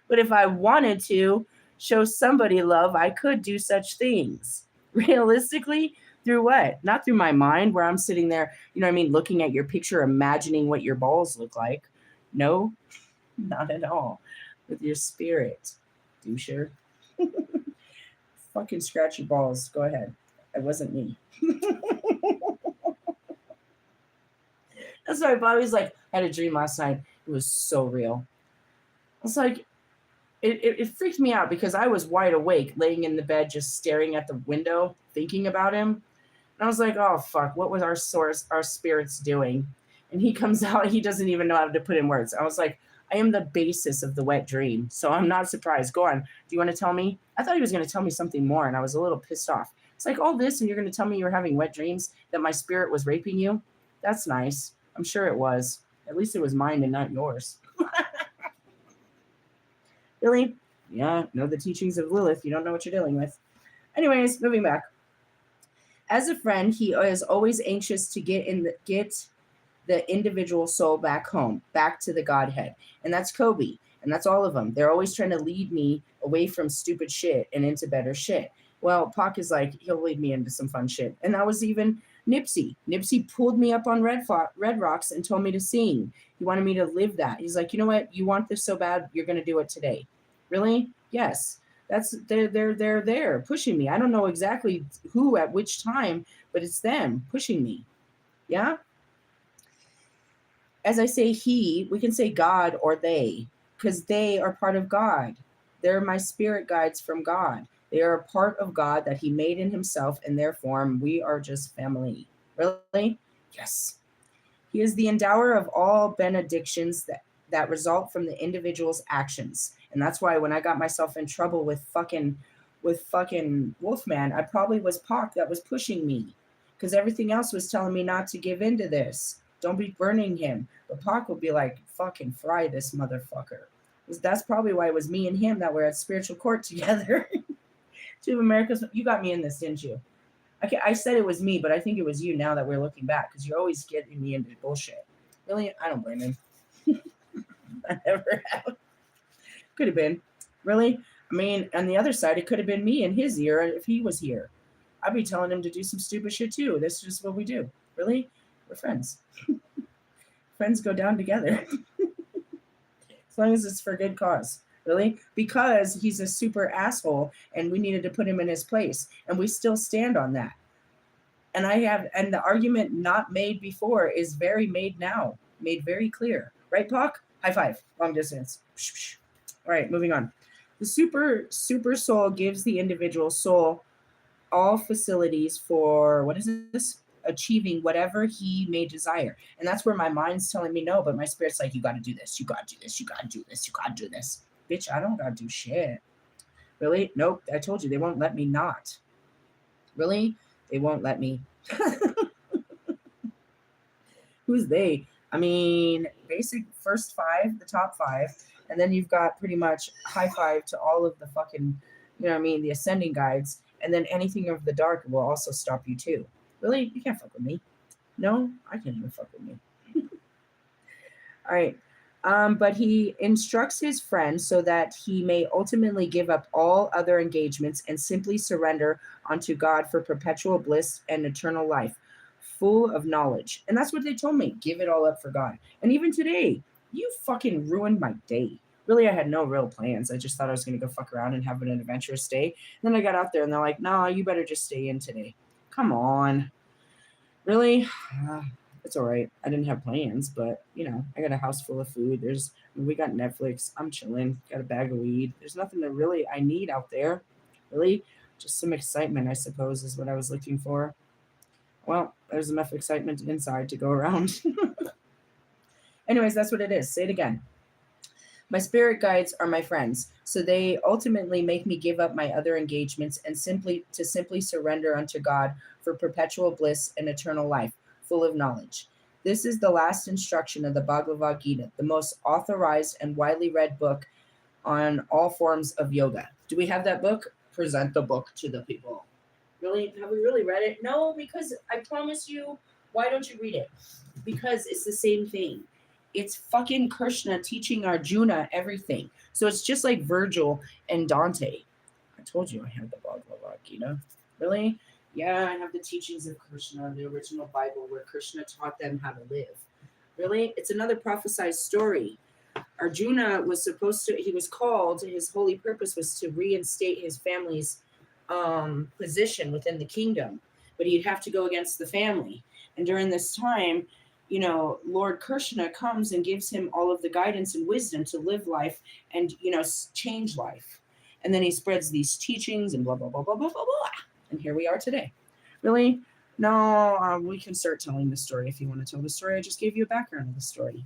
But if I wanted to show somebody love, I could do such things. Realistically, through what? Not through my mind where I'm sitting there, looking at your picture, imagining what your balls look like. No, not at all. With your spirit, doucher. Fucking scratch your balls. Go ahead. It wasn't me. That's why Bobby's always like, I had a dream last night. It was so real. It's like, it freaked me out because I was wide awake, laying in the bed, just staring at the window, thinking about him. And I was like, oh, fuck, what was our spirits doing? And he comes out, he doesn't even know how to put in words. I was like, I am the basis of the wet dream. So I'm not surprised. Go on. Do you want to tell me? I thought he was going to tell me something more, and I was a little pissed off. It's like all this, and you're going to tell me you were having wet dreams, that my spirit was raping you? That's nice. I'm sure it was. At least it was mine and not yours. Really? Yeah, know the teachings of Lilith. You don't know what you're dealing with. Anyways, moving back. As a friend, he is always anxious to get the individual soul back home, back to the Godhead. And that's Kobe. And that's all of them. They're always trying to lead me away from stupid shit and into better shit. Well, Pac is like, he'll lead me into some fun shit. And that was even Nipsey. Nipsey pulled me up on Red Rocks and told me to sing. He wanted me to live that. He's like, you know what? You want this so bad, you're going to do it today. Really? Yes. They're pushing me. I don't know exactly who at which time, but it's them pushing me. Yeah? As I say he, we can say God or they, because they are part of God. They're my spirit guides from God. They are a part of God that he made in himself in their form. We are just family. Really? Yes. He is the endower of all benedictions that result from the individual's actions. And that's why when I got myself in trouble with fucking Wolfman, I probably was Pac that was pushing me, because everything else was telling me not to give into this. Don't be burning him. But Pac would be like, fucking fry this motherfucker. That's probably why it was me and him that were at spiritual court together. Two of America's, you got me in this, didn't you? Okay, I said it was me, but I think it was you now that we're looking back, because you're always getting me into bullshit. Really? I don't blame him. I never have. Could have been. Really? I mean, on the other side, it could have been me in his ear if he was here. I'd be telling him to do some stupid shit too. That's just what we do. Really? We're friends. Friends go down together. As long as it's for good cause. Really? Because he's a super asshole and we needed to put him in his place. And we still stand on that. And the argument not made before is very made now. Made very clear. Right, Pac? High five. Long distance. All right, moving on. The super soul gives the individual soul all facilities for, what is this? Achieving whatever he may desire. And that's where my mind's telling me no, but my spirit's like, you got to do this. You got to do this. You got to do this. You got to do this. Bitch, I don't got to do shit. Really? Nope. I told you, they won't let me not. Really? They won't let me. Who's they? I mean, basic first five, the top five. And then you've got pretty much high five to all of the fucking, the ascending guides. And then anything of the dark will also stop you too. Really? You can't fuck with me. No, I can't even fuck with me. All right. But he instructs his friend so that he may ultimately give up all other engagements and simply surrender unto God for perpetual bliss and eternal life, full of knowledge. And that's what they told me. Give it all up for God. And even today, you fucking ruined my day. Really, I had no real plans. I just thought I was going to go fuck around and have an adventurous day. And then I got out there and they're like, "No, you better just stay in today." Come on. Really? It's all right. I didn't have plans, but I got a house full of food. We got Netflix. I'm chilling. Got a bag of weed. There's nothing that really I need out there. Really, just some excitement, I suppose, is what I was looking for. Well, there's enough excitement inside to go around. Anyways, that's what it is. Say it again. My spirit guides are my friends, so they ultimately make me give up my other engagements and simply surrender unto God for perpetual bliss and eternal life, full of knowledge. This is the last instruction of the Bhagavad Gita, the most authorized and widely read book on all forms of yoga. Do we have that book? Present the book to the people. Really? Have we really read it? No, because I promise you, why don't you read it? Because it's the same thing. It's fucking Krishna teaching Arjuna everything. So it's just like Virgil and Dante. I told you I had the Bhagavad Gita. Really? Yeah, I have the teachings of Krishna, the original Bible where Krishna taught them how to live. Really? It's another prophesized story. Arjuna was he was called, his holy purpose was to reinstate his family's position within the kingdom. But he'd have to go against the family. And during this time, Lord Krishna comes and gives him all of the guidance and wisdom to live life and, change life. And then he spreads these teachings and blah, blah, blah, blah, blah, blah, blah. And here we are today. Really? No, we can start telling the story if you want to tell the story. I just gave you a background of the story.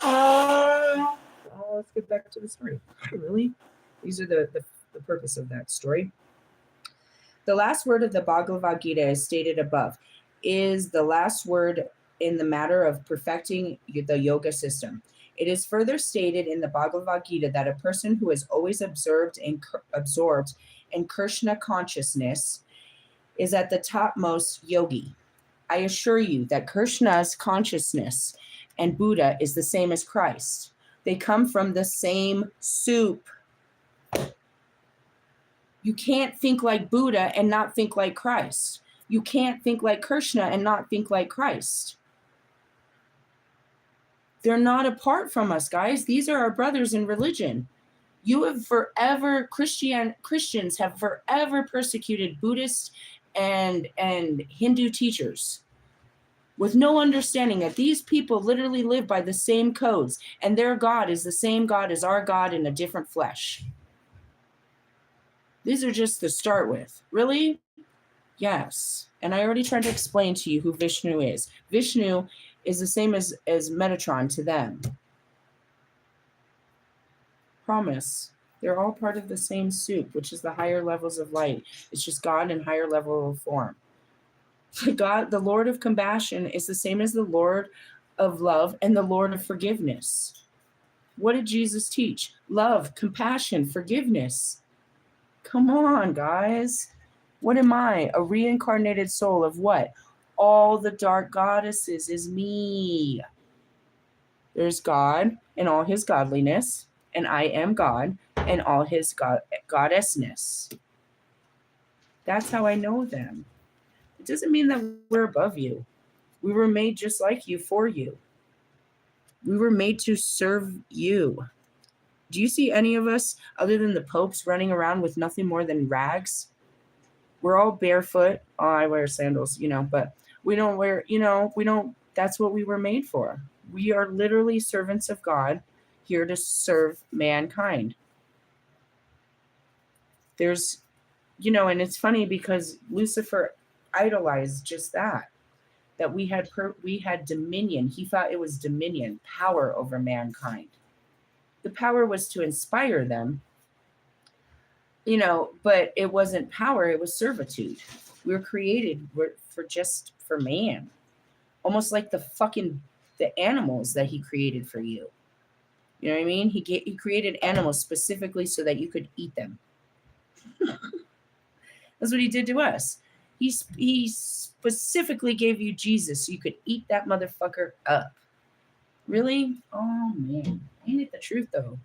Let's get back to the story. Really? These are the purpose of that story. The last word of the Bhagavad Gita, as stated above, is the last word in the matter of perfecting the yoga system. It is further stated in the Bhagavad Gita that a person who is always absorbed in Krishna consciousness is at the topmost yogi. I assure you that Krishna's consciousness and Buddha is the same as Christ. They come from the same soup. You can't think like Buddha and not think like Christ. You can't think like Krishna and not think like Christ. They're not apart from us, guys. These are our brothers in religion. Christians have forever persecuted Buddhists and Hindu teachers with no understanding that these people literally live by the same codes and their God is the same God as our God in a different flesh. These are just to start with. Really? Yes. And I already tried to explain to you who Vishnu is. Vishnu is the same as Metatron to them. Promise. They're all part of the same soup, which is the higher levels of light. It's just God in higher level of form. God, the Lord of compassion, is the same as the Lord of love and the Lord of forgiveness. What did Jesus teach? Love, compassion, forgiveness. Come on, guys. What am I? A reincarnated soul of what? All the dark goddesses is me. There's God in all his godliness, and I am God in all his goddessness. That's how I know them. It doesn't mean that we're above you. We were made just like you for you. We were made to serve you. Do you see any of us, other than the popes, running around with nothing more than rags? We're all barefoot. Oh, I wear sandals, but we don't wear, that's what we were made for. We are literally servants of God here to serve mankind. There's, and it's funny because Lucifer idolized just that we had dominion. He thought it was dominion, power over mankind. The power was to inspire them, but it wasn't power, it was servitude. We were created for man. Almost like the animals that he created for you. You know what I mean? He created animals specifically so that you could eat them. That's what he did to us. He specifically gave you Jesus so you could eat that motherfucker up. Really? Oh, man. Ain't it the truth, though?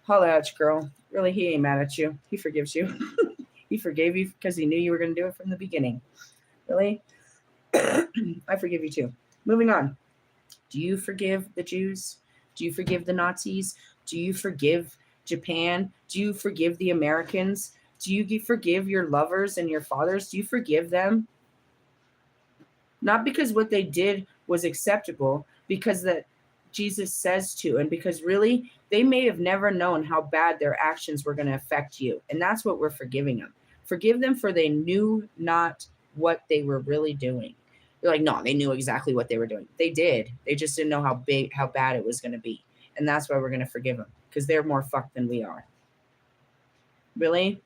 Holla at you, girl. Really, he ain't mad at you. He forgives you. He forgave you because he knew you were going to do it from the beginning. Really? I forgive you, too. Moving on. Do you forgive the Jews? Do you forgive the Nazis? Do you forgive Japan? Do you forgive the Americans? Do you forgive your lovers and your fathers? Do you forgive them? Not because what they did was acceptable, because that Jesus says to, and because really they may have never known how bad their actions were going to affect you. And that's what we're forgiving them. Forgive them for they knew not what they were really doing. You're like, no, they knew exactly what they were doing. They did. They just didn't know how bad it was going to be. And that's why we're going to forgive them, because they're more fucked than we are. Really?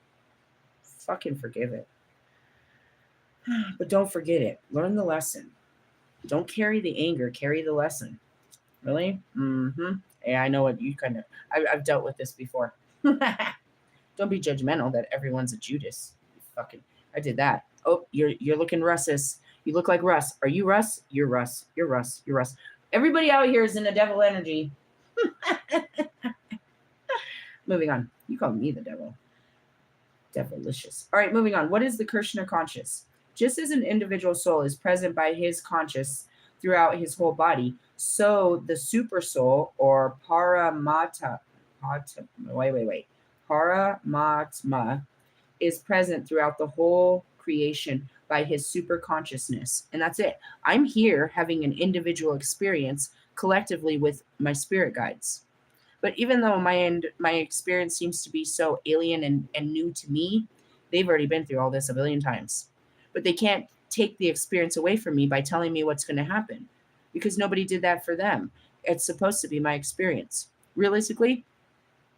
Fucking forgive it. But don't forget it. Learn the lesson. Don't carry the anger, carry the lesson. Really? Mm-hmm. Yeah, I know what you kind of, I've dealt with this before. Don't be judgmental that everyone's a Judas. Fucking, I did that. Oh, you're looking Russ's. You look like Russ. Are you Russ? You're Russ. You're Russ. You're Russ. Everybody out here is in the devil energy. Moving on. You call me the devil. Devilicious. All right, moving on. What is the Krishna conscious? Just as an individual soul is present by his conscious throughout his whole body, so the super soul or paramatma is present throughout the whole creation by his super consciousness. And that's it. I'm here having an individual experience collectively with my spirit guides. But even though my experience seems to be so alien and new to me, they've already been through all this a billion times. But they can't take the experience away from me by telling me what's going to happen, because nobody did that for them. It's supposed to be my experience. Realistically,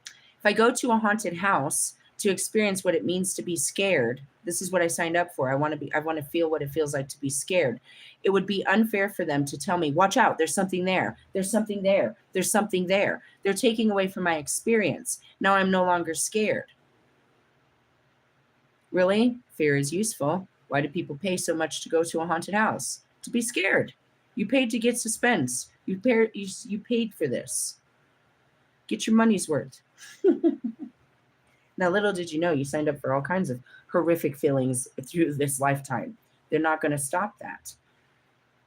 if I go to a haunted house to experience what it means to be scared, this is what I signed up for. I want to feel what it feels like to be scared. It would be unfair for them to tell me, watch out, there's something there. There's something there. There's something there. They're taking away from my experience. Now I'm no longer scared. Really? Fear is useful. Why do people pay so much to go to a haunted house? To be scared. You paid to get suspense. You paid for this. Get your money's worth. Now, little did you know, you signed up for all kinds of horrific feelings through this lifetime. They're not going to stop that.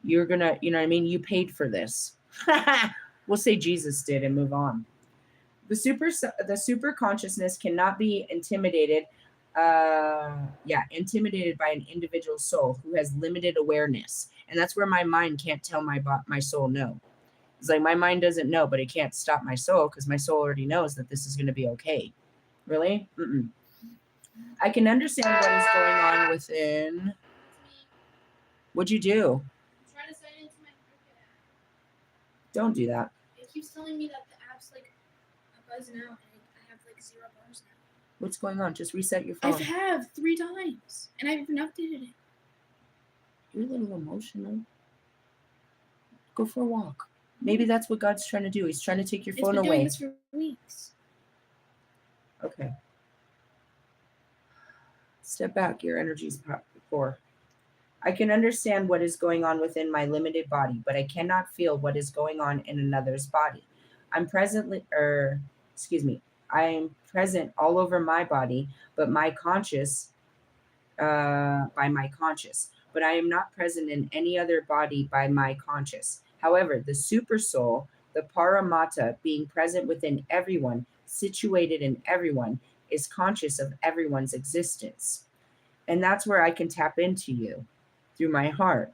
You're going to, you know what I mean? You paid for this. We'll say Jesus did and move on. The super consciousness cannot be intimidated by an individual soul who has limited awareness. And that's where my mind can't tell my soul no. It's like my mind doesn't know, but it can't stop my soul, because my soul already knows that this is going to be okay. Really? Mm-mm. I can understand what is going on within. What'd you do? I'm trying to sign into my cricket app. Don't do that. It keeps telling me that the app's like buzzing out, and I have like 0 bars now. What's going on? Just reset your phone. I have 3 times, and I haven't updated it. You're a little emotional. Go for a walk. Maybe that's what God's trying to do. He's trying to take your phone away. It's been doing this for weeks. Okay. Step back. Your energy's poor. I can understand what is going on within my limited body, but I cannot feel what is going on in another's body. I'm present all over my body, but my conscious, by my conscious, but I am not present in any other body by my conscious. However, the super soul, the paramata, being present within everyone, situated in everyone, is conscious of everyone's existence. And that's where I can tap into you through my heart.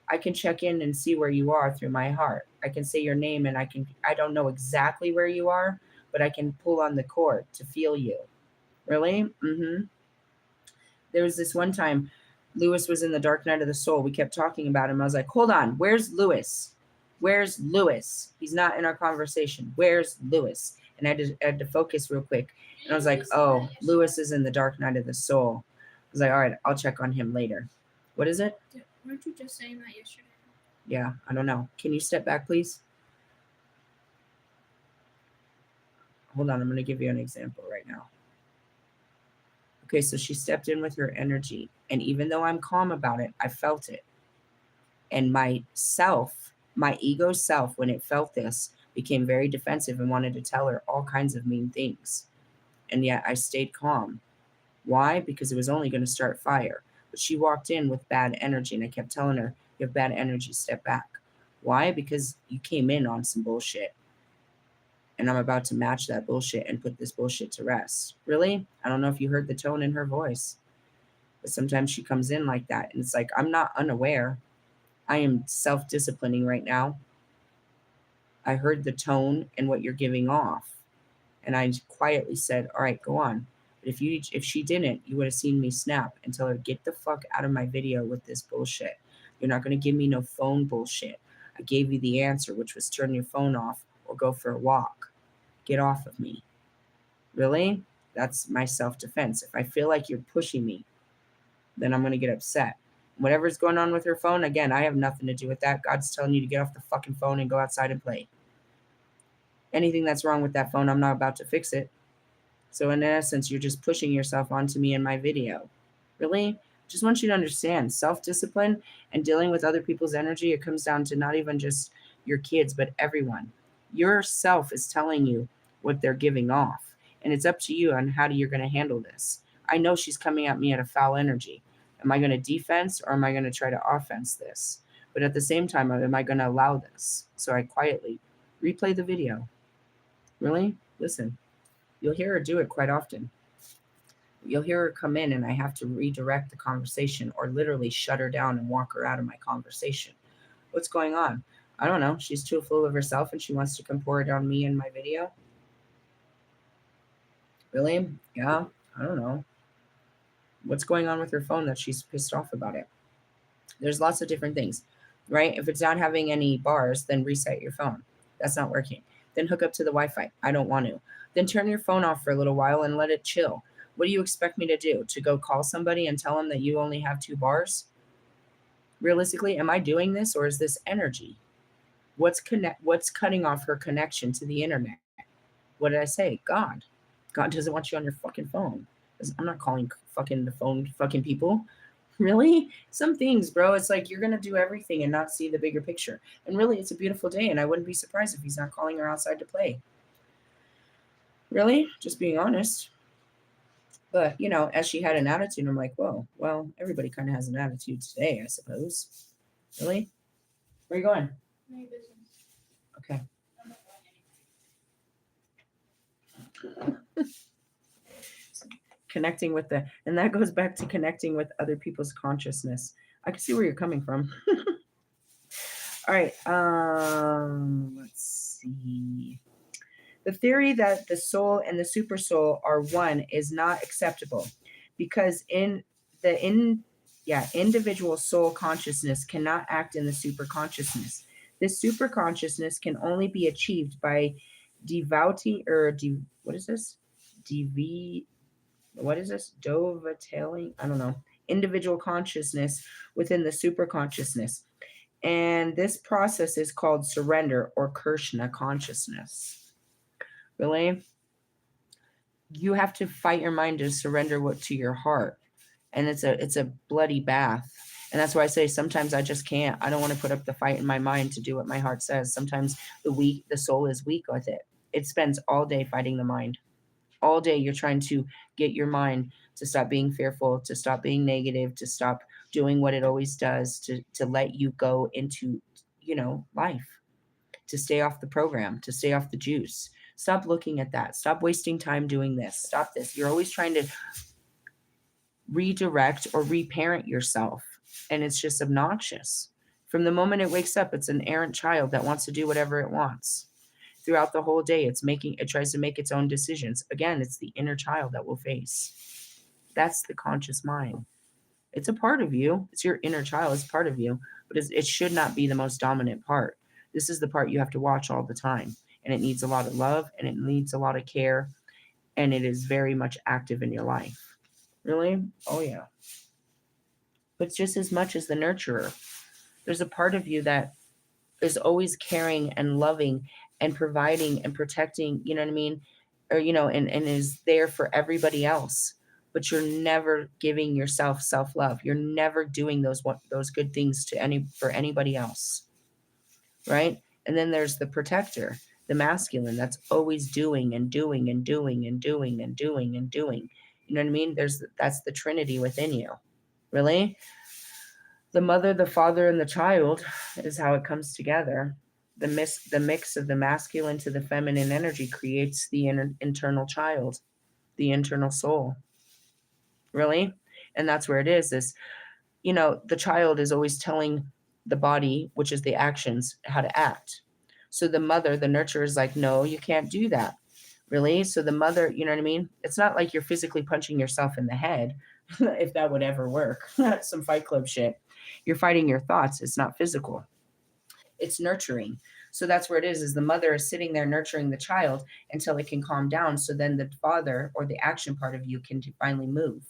I can check in and see where you are through my heart. I can say your name, and I don't know exactly where you are, but I can pull on the cord to feel you. Really? Mm-hmm. There was this one time, Lewis was in the dark night of the soul. We kept talking about him. I was like, hold on, where's Lewis? Where's Lewis? He's not in our conversation. Where's Lewis? And I had to focus real quick. And I was like, oh, Lewis is in the dark night of the soul. I was like, all right, I'll check on him later. What is it? Weren't you just saying that yesterday? Yeah, I don't know. Can you step back, please? Hold on, I'm going to give you an example right now. Okay, so she stepped in with her energy. And even though I'm calm about it, I felt it. And my ego self, when it felt this, became very defensive and wanted to tell her all kinds of mean things. And yet I stayed calm. Why? Because it was only going to start fire. But she walked in with bad energy, and I kept telling her, you have bad energy, step back. Why? Because you came in on some bullshit. And I'm about to match that bullshit and put this bullshit to rest. Really? I don't know if you heard the tone in her voice, but sometimes she comes in like that. And it's like, I'm not unaware. I am self-disciplining right now. I heard the tone and what you're giving off. And I quietly said, all right, go on. But if she didn't, you would have seen me snap and tell her, get the fuck out of my video with this bullshit. You're not going to give me no phone bullshit. I gave you the answer, which was turn your phone off or go for a walk. Get off of me. Really? That's my self-defense. If I feel like you're pushing me, then I'm going to get upset. Whatever's going on with her phone, again, I have nothing to do with that. God's telling you to get off the fucking phone and go outside and play. Anything that's wrong with that phone, I'm not about to fix it. So in essence, you're just pushing yourself onto me in my video. Really? Just want you to understand, self-discipline and dealing with other people's energy, it comes down to not even just your kids, but everyone. Yourself is telling you what they're giving off. And it's up to you on how you're going to handle this. I know she's coming at me at a foul energy. Am I going to defense or am I going to try to offense this? But at the same time, am I going to allow this? So I quietly replay the video. Really? Listen. You'll hear her do it quite often. You'll hear her come in and I have to redirect the conversation or literally shut her down and walk her out of my conversation. What's going on? I don't know. She's too full of herself and she wants to come pour it on me in my video. Really? Yeah, I don't know. What's going on with her phone that she's pissed off about it? There's lots of different things, right? If it's not having any bars, then reset your phone. That's not working. Then hook up to the Wi-Fi. I don't want to. Then turn your phone off for a little while and let it chill. What do you expect me to do? To go call somebody and tell them that you only have 2 bars? Realistically, am I doing this or is this energy? What's cutting off her connection to the internet? What did I say? God. God doesn't want you on your fucking phone. I'm not calling fucking the phone fucking people. Really? Some things, bro. It's like you're gonna do everything and not see the bigger picture. And really, it's a beautiful day, and I wouldn't be surprised if he's not calling her outside to play. Really? Just being honest. But, as she had an attitude, I'm like, whoa, well, everybody kind of has an attitude today, I suppose. Really? Where are you going? No business. Okay. I'm not going anywhere. Connecting with and that goes back to connecting with other people's consciousness. I can see where you're coming from. All right. Let's see. The theory that the soul and the super soul are one is not acceptable because individual soul consciousness cannot act in the super consciousness. This super consciousness can only be achieved by devouting dovetailing, I don't know, individual consciousness within the super consciousness. And this process is called surrender or Krishna consciousness. Really? You have to fight your mind to surrender to your heart. And it's a bloody bath. And that's why I say sometimes I just can't. I don't want to put up the fight in my mind to do what my heart says. Sometimes the soul is weak with it. It spends all day fighting the mind. All day you're trying to get your mind to stop being fearful, to stop being negative, to stop doing what it always does, to let you go into, life, to stay off the program, to stay off the juice. Stop looking at that. Stop wasting time doing this. Stop this. You're always trying to redirect or reparent yourself, and it's just obnoxious. From the moment it wakes up, it's an errant child that wants to do whatever it wants. Throughout the whole day, it tries to make its own decisions. Again, it's the inner child that will face. That's the conscious mind. It's a part of you. It's your inner child. It's part of you, but it should not be the most dominant part. This is the part you have to watch all the time, and it needs a lot of love, and it needs a lot of care, and it is very much active in your life. Really? Oh, yeah. But just as much as the nurturer, there's a part of you that is always caring and loving and providing and protecting, you know what I mean? Or, and is there for everybody else. But you're never giving yourself self-love. You're never doing those good things for anybody else. Right? And then there's the protector, the masculine, that's always doing and doing and doing and doing and doing and doing. You know what I mean? That's the Trinity within you. Really? The mother, the father, and the child is how it comes together. The mix of the masculine to the feminine energy creates the internal child, the internal soul. Really? And that's where it is, the child is always telling the body, which is the actions, how to act. So the mother, the nurturer, is like, no, you can't do that. Really? So the mother, you know what I mean? It's not like you're physically punching yourself in the head, if that would ever work. That's some Fight Club shit. You're fighting your thoughts. It's not physical. It's nurturing. So that's where it is the mother is sitting there nurturing the child until it can calm down. So then the father or the action part of you can finally move.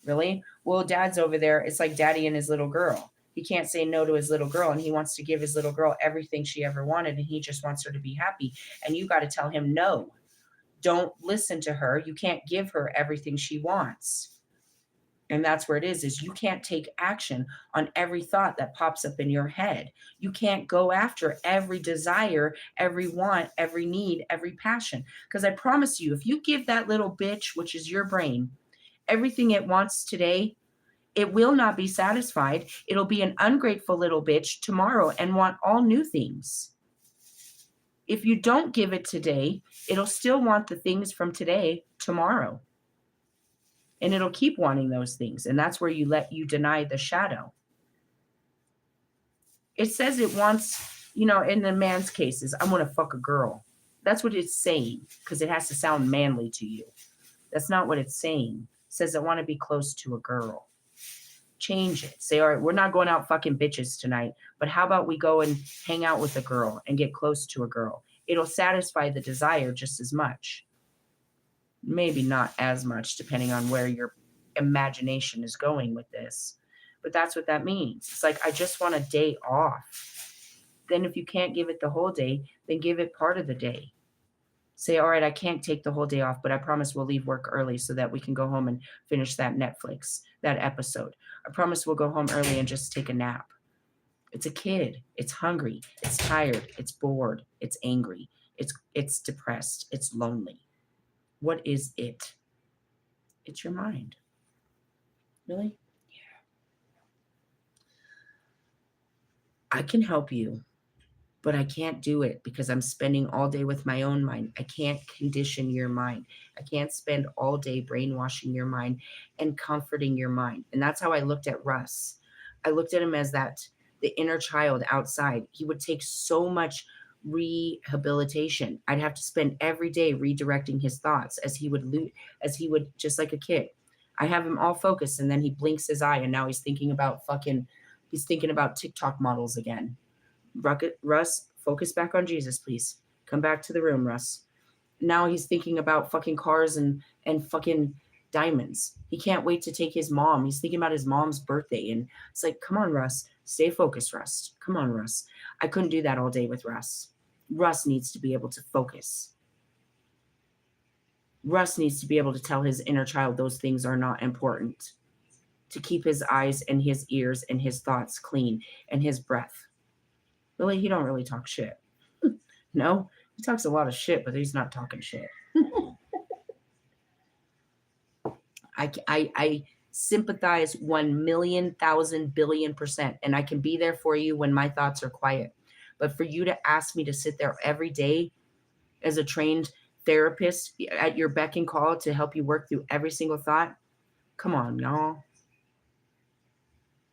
Really? Well, dad's over there. It's like daddy and his little girl. He can't say no to his little girl, and he wants to give his little girl everything she ever wanted, and he just wants her to be happy. And you got to tell him, no, don't listen to her. You can't give her everything she wants. And that's where it is you can't take action on every thought that pops up in your head. You can't go after every desire, every want, every need, every passion. Because I promise you, if you give that little bitch, which is your brain, everything it wants today, it will not be satisfied. It'll be an ungrateful little bitch tomorrow and want all new things. If you don't give it today, it'll still want the things from today tomorrow. And it'll keep wanting those things. And that's where you deny the shadow. It says it wants, in the man's cases, I want to fuck a girl. That's what it's saying, because it has to sound manly to you. That's not what it's saying. It says I want to be close to a girl. Change it. Say, all right, we're not going out fucking bitches tonight, but how about we go and hang out with a girl and get close to a girl? It'll satisfy the desire just as much. Maybe not as much, depending on where your imagination is going with this. But that's what that means. It's like, I just want a day off. Then if you can't give it the whole day, then give it part of the day. Say, all right, I can't take the whole day off, but I promise we'll leave work early so that we can go home and finish that Netflix, that episode. I promise we'll go home early and just take a nap. It's a kid. It's hungry. It's tired. It's bored. It's angry. It's depressed. It's lonely. What is it? It's your mind. Really? Yeah. I can help you, but I can't do it because I'm spending all day with my own mind. I can't condition your mind. I can't spend all day brainwashing your mind and comforting your mind. And that's how I looked at Russ. I looked at him as the inner child outside. He would take so much rehabilitation. I'd have to spend every day redirecting his thoughts as he would just like a kid. I have him all focused, and then he blinks his eye, and now he's thinking about TikTok models again. Russ, focus back on Jesus, please. Come back to the room, Russ. Now he's thinking about fucking cars and fucking diamonds. He can't wait to take his mom. He's thinking about his mom's birthday, and it's like, come on, Russ. Stay focused, Russ. Come on, Russ. I couldn't do that all day with Russ. Russ needs to be able to focus. Russ needs to be able to tell his inner child those things are not important. To keep his eyes and his ears and his thoughts clean and his breath. Really, he don't really talk shit. No, he talks a lot of shit, but he's not talking shit. I sympathize 1,000,000,000,000,000,000%, and I can be there for you when my thoughts are quiet. But for you to ask me to sit there every day as a trained therapist at your beck and call to help you work through every single thought, come on, y'all.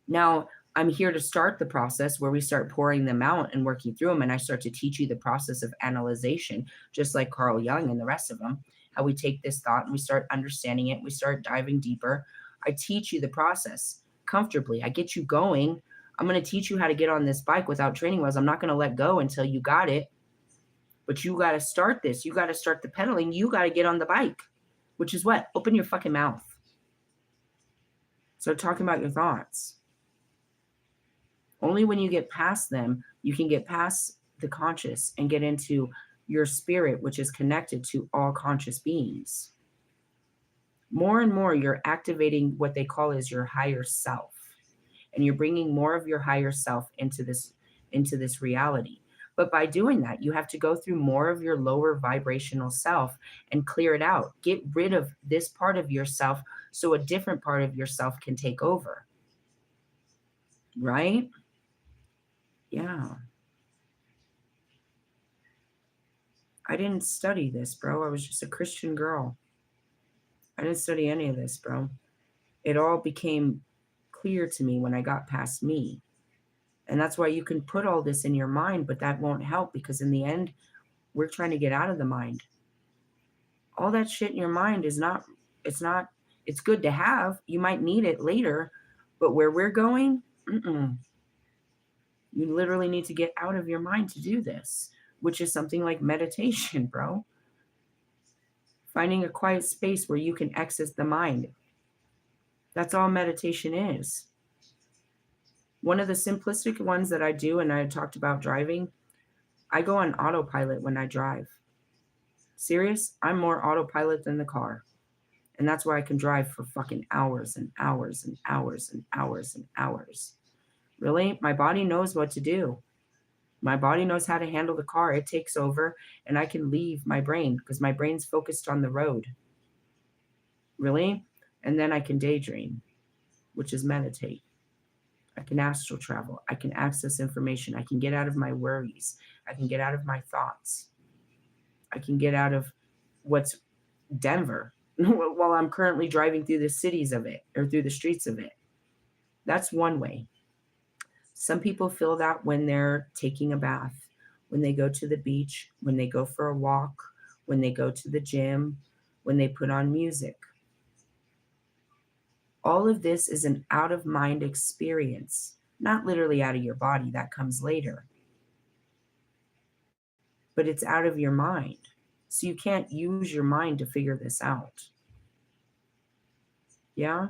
Now, I'm here to start the process where we start pouring them out and working through them, and I start to teach you the process of analyzation, just like Carl Jung and the rest of them, how we take this thought and we start understanding it, we start diving deeper. I teach you the process comfortably. I get you going. I'm going to teach you how to get on this bike without training wheels. I'm not going to let go until you got it. But you got to start this. You got to start the pedaling. You got to get on the bike, which is what? Open your fucking mouth. Start talking about your thoughts. Only when you get past them, you can get past the conscious and get into your spirit, which is connected to all conscious beings. More and more, you're activating what they call as your higher self. And you're bringing more of your higher self into this reality. But by doing that, you have to go through more of your lower vibrational self and clear it out. Get rid of this part of yourself so a different part of yourself can take over. Right? Yeah. I didn't study this, bro. I was just a Christian girl. I didn't study any of this, bro. It all became clear to me when I got past me. And that's why you can put all this in your mind, but that won't help, because in the end, we're trying to get out of the mind. All that shit in your mind is not, it's good to have. You might need it later, but where we're going, you literally need to get out of your mind to do this, which is something like meditation, bro. Finding a quiet space where you can exit the mind. That's all meditation is. One of the simplistic ones that I do, and I talked about driving, I go on autopilot when I drive. Serious? I'm more autopilot than the car. And that's why I can drive for fucking hours and hours and hours and hours and hours. Really? My body knows what to do. My body knows how to handle the car. It takes over, and I can leave my brain because my brain's focused on the road. Really? And then I can daydream, which is meditate. I can astral travel. I can access information. I can get out of my worries. I can get out of my thoughts. I can get out of what's Denver while I'm currently driving through the cities of it or through the streets of it. That's one way. Some people feel that when they're taking a bath, when they go to the beach, when they go for a walk, when they go to the gym, when they put on music. All of this is an out-of-mind experience, not literally out of your body. That comes later. But it's out of your mind. So you can't use your mind to figure this out. Yeah?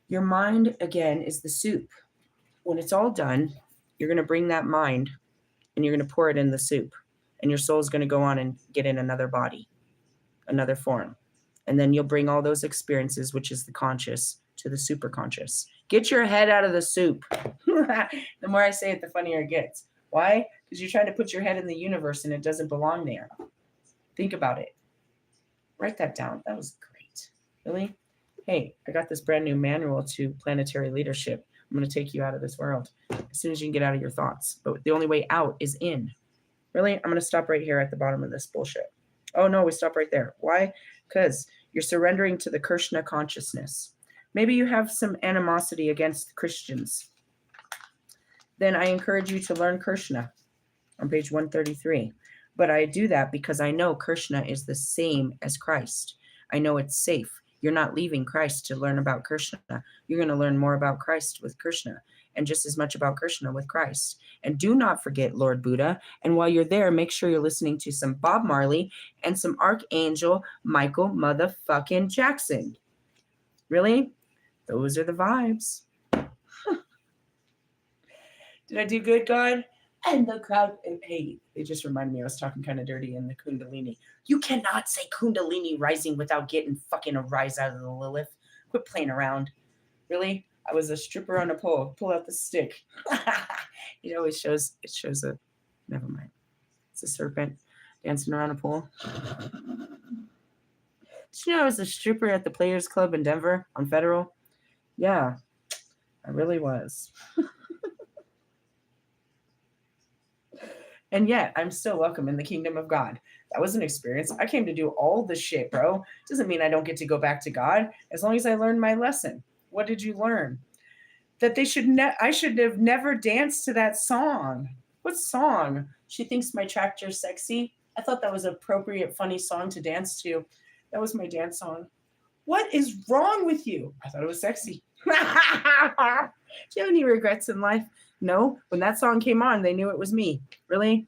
Your mind, again, is the soup. When it's all done, you're going to bring that mind and you're going to pour it in the soup. And your soul is going to go on and get in another body, another form. And then you'll bring all those experiences, which is the conscious, to the super conscious. Get your head out of the soup. The more I say it, the funnier it gets. Why? Because you're trying to put your head in the universe and it doesn't belong there. Think about it. Write that down. That was great. Really? Hey, I got this brand new manual to planetary leadership. I'm going to take you out of this world as soon as you can get out of your thoughts. But the only way out is in. Really? I'm going to stop right here at the bottom of this bullshit. Oh, no, we stop right there. Why? Because you're surrendering to the Krishna consciousness. Maybe you have some animosity against Christians. Then I encourage you to learn Krishna on page 133. But I do that because I know Krishna is the same as Christ. I know it's safe. You're not leaving Christ to learn about Krishna. You're going to learn more about Christ with Krishna and just as much about Krishna with Christ. And do not forget Lord Buddha. And while you're there, make sure you're listening to some Bob Marley and some Archangel Michael motherfucking Jackson. Really? Those are the vibes. Did I do good, God? And the crowd, hey, they just reminded me I was talking kind of dirty in the Kundalini. You cannot say Kundalini rising without getting fucking a rise out of the Lilith. Quit playing around. Really? I was a stripper on a pole. Pull out the stick. It always shows a, never mind. It's a serpent dancing around a pole. Did you know I was a stripper at the Players Club in Denver on Federal? Yeah, I really was. And yet, I'm still welcome in the kingdom of God. That was an experience. I came to do all the shit, bro. Doesn't mean I don't get to go back to God as long as I learned my lesson. What did you learn? That I should have never danced to that song. What song? She thinks my tractor's sexy. I thought that was an appropriate, funny song to dance to. That was my dance song. What is wrong with you? I thought it was sexy. Do you have any regrets in life? No. When that song came on, they knew it was me. Really?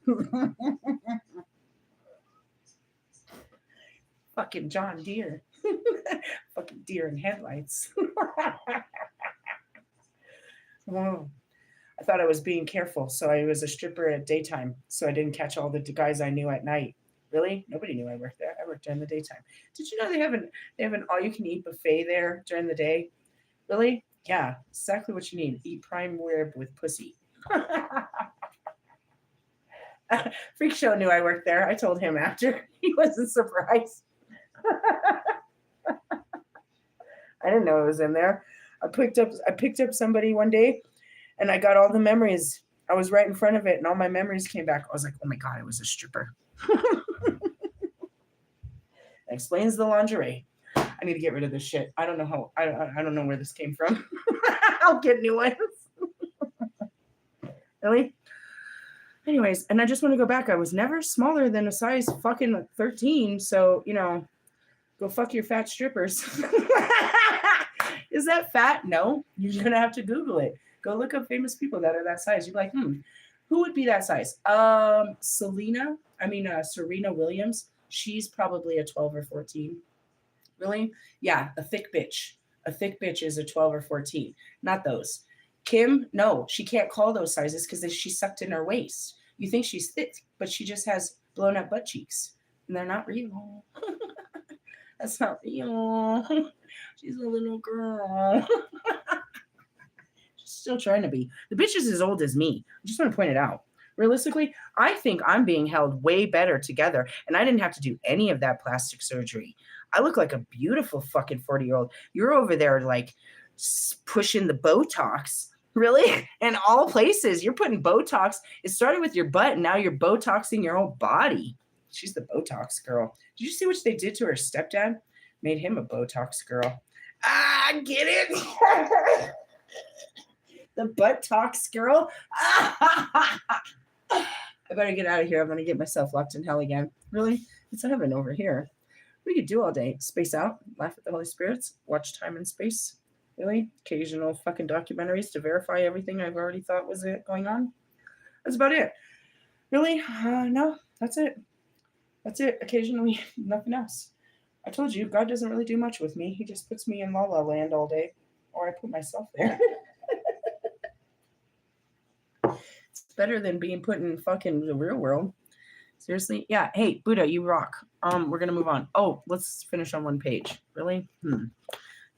Fucking John Deere. Fucking deer in headlights. Oh, I thought I was being careful, so I was a stripper at daytime, so I didn't catch all the guys I knew at night. Really? Nobody knew I worked there. I worked during the daytime. Did you know they have an all-you-can-eat buffet there during the day? Really? Yeah, exactly what you need. Eat prime rib with pussy. Freak Show knew I worked there. I told him after. He wasn't surprised. I didn't know it was in there. I picked up somebody one day, and I got all the memories I was right in front of it and all my memories came back. I was like, oh my God, it was a stripper. Explains the lingerie. I need to get rid of this shit. I don't know how. I don't know where this came from. I'll get new ones. Really? Anyways, and I just want to go back. I was never smaller than a size fucking 13. So, go fuck your fat strippers. Is that fat? No. You're going to have to Google it. Go look up famous people that are that size. You're like, who would be that size? Serena Williams. She's probably a 12 or 14. Really? Yeah, a thick bitch. A thick bitch is a 12 or 14. Not those. Kim, no, she can't call those sizes because she's sucked in her waist. You think she's thick, but she just has blown up butt cheeks. And they're not real. That's not real. She's a little girl. She's still trying to be. The bitch is as old as me. I just want to point it out. Realistically, I think I'm being held way better together, and I didn't have to do any of that plastic surgery. I look like a beautiful fucking 40-year-old. You're over there like pushing the Botox. Really? In all places. You're putting Botox. It started with your butt, and now you're Botoxing your whole body. She's the Botox girl. Did you see what they did to her stepdad? Made him a Botox girl. Get it? The Butt-tox girl. I better get out of here. I'm going to get myself locked in hell again. Really? It's heaven over here. We could do all day. Space out, laugh at the Holy Spirits, watch time and space. Really? Occasional fucking documentaries to verify everything I've already thought was it going on. That's about it. Really? No, that's it. That's it. Occasionally, nothing else. I told you, God doesn't really do much with me. He just puts me in la la land all day. Or I put myself there. It's better than being put in fucking the real world. Seriously? Yeah. Hey, Buddha, you rock. We're going to move on. Oh, let's finish on one page. Really?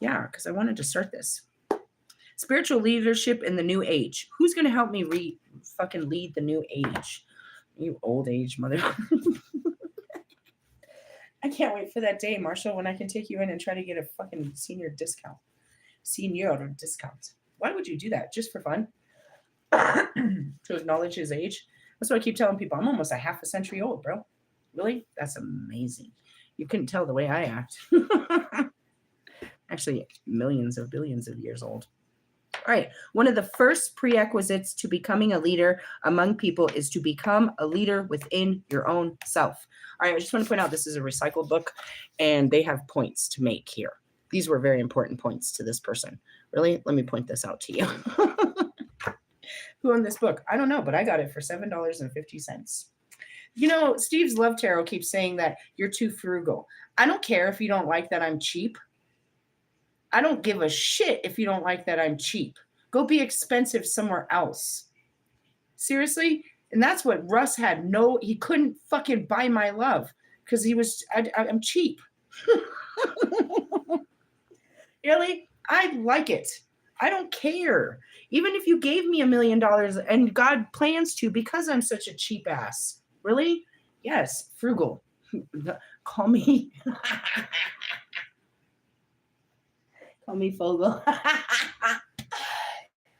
Yeah, because I wanted to start this. Spiritual leadership in the new age. Who's going to help me fucking lead the new age? You old age mother. I can't wait for that day, Marshall, when I can take you in and try to get a fucking senior discount. Senior discount. Why would you do that? Just for fun? To acknowledge his age? That's what I keep telling people. I'm almost a half a century old, bro. Really? That's amazing. You couldn't tell the way I act. Actually, millions of billions of years old. All right. One of the first prerequisites to becoming a leader among people is to become a leader within your own self. All right. I just want to point out this is a recycled book, and they have points to make here. These were very important points to this person. Really? Let me point this out to you. Who owned this book? I don't know, but I got it for $7.50. Steve's Love Tarot keeps saying that you're too frugal. I don't care if you don't like that I'm cheap. I don't give a shit if you don't like that I'm cheap. Go be expensive somewhere else. Seriously? And that's what Russ had. He couldn't fucking buy my love because I'm cheap. Really? I like it. I don't care. Even if you gave me $1 million and God plans to, because I'm such a cheap ass. Really? Yes, frugal. Call me. Call me Fogel.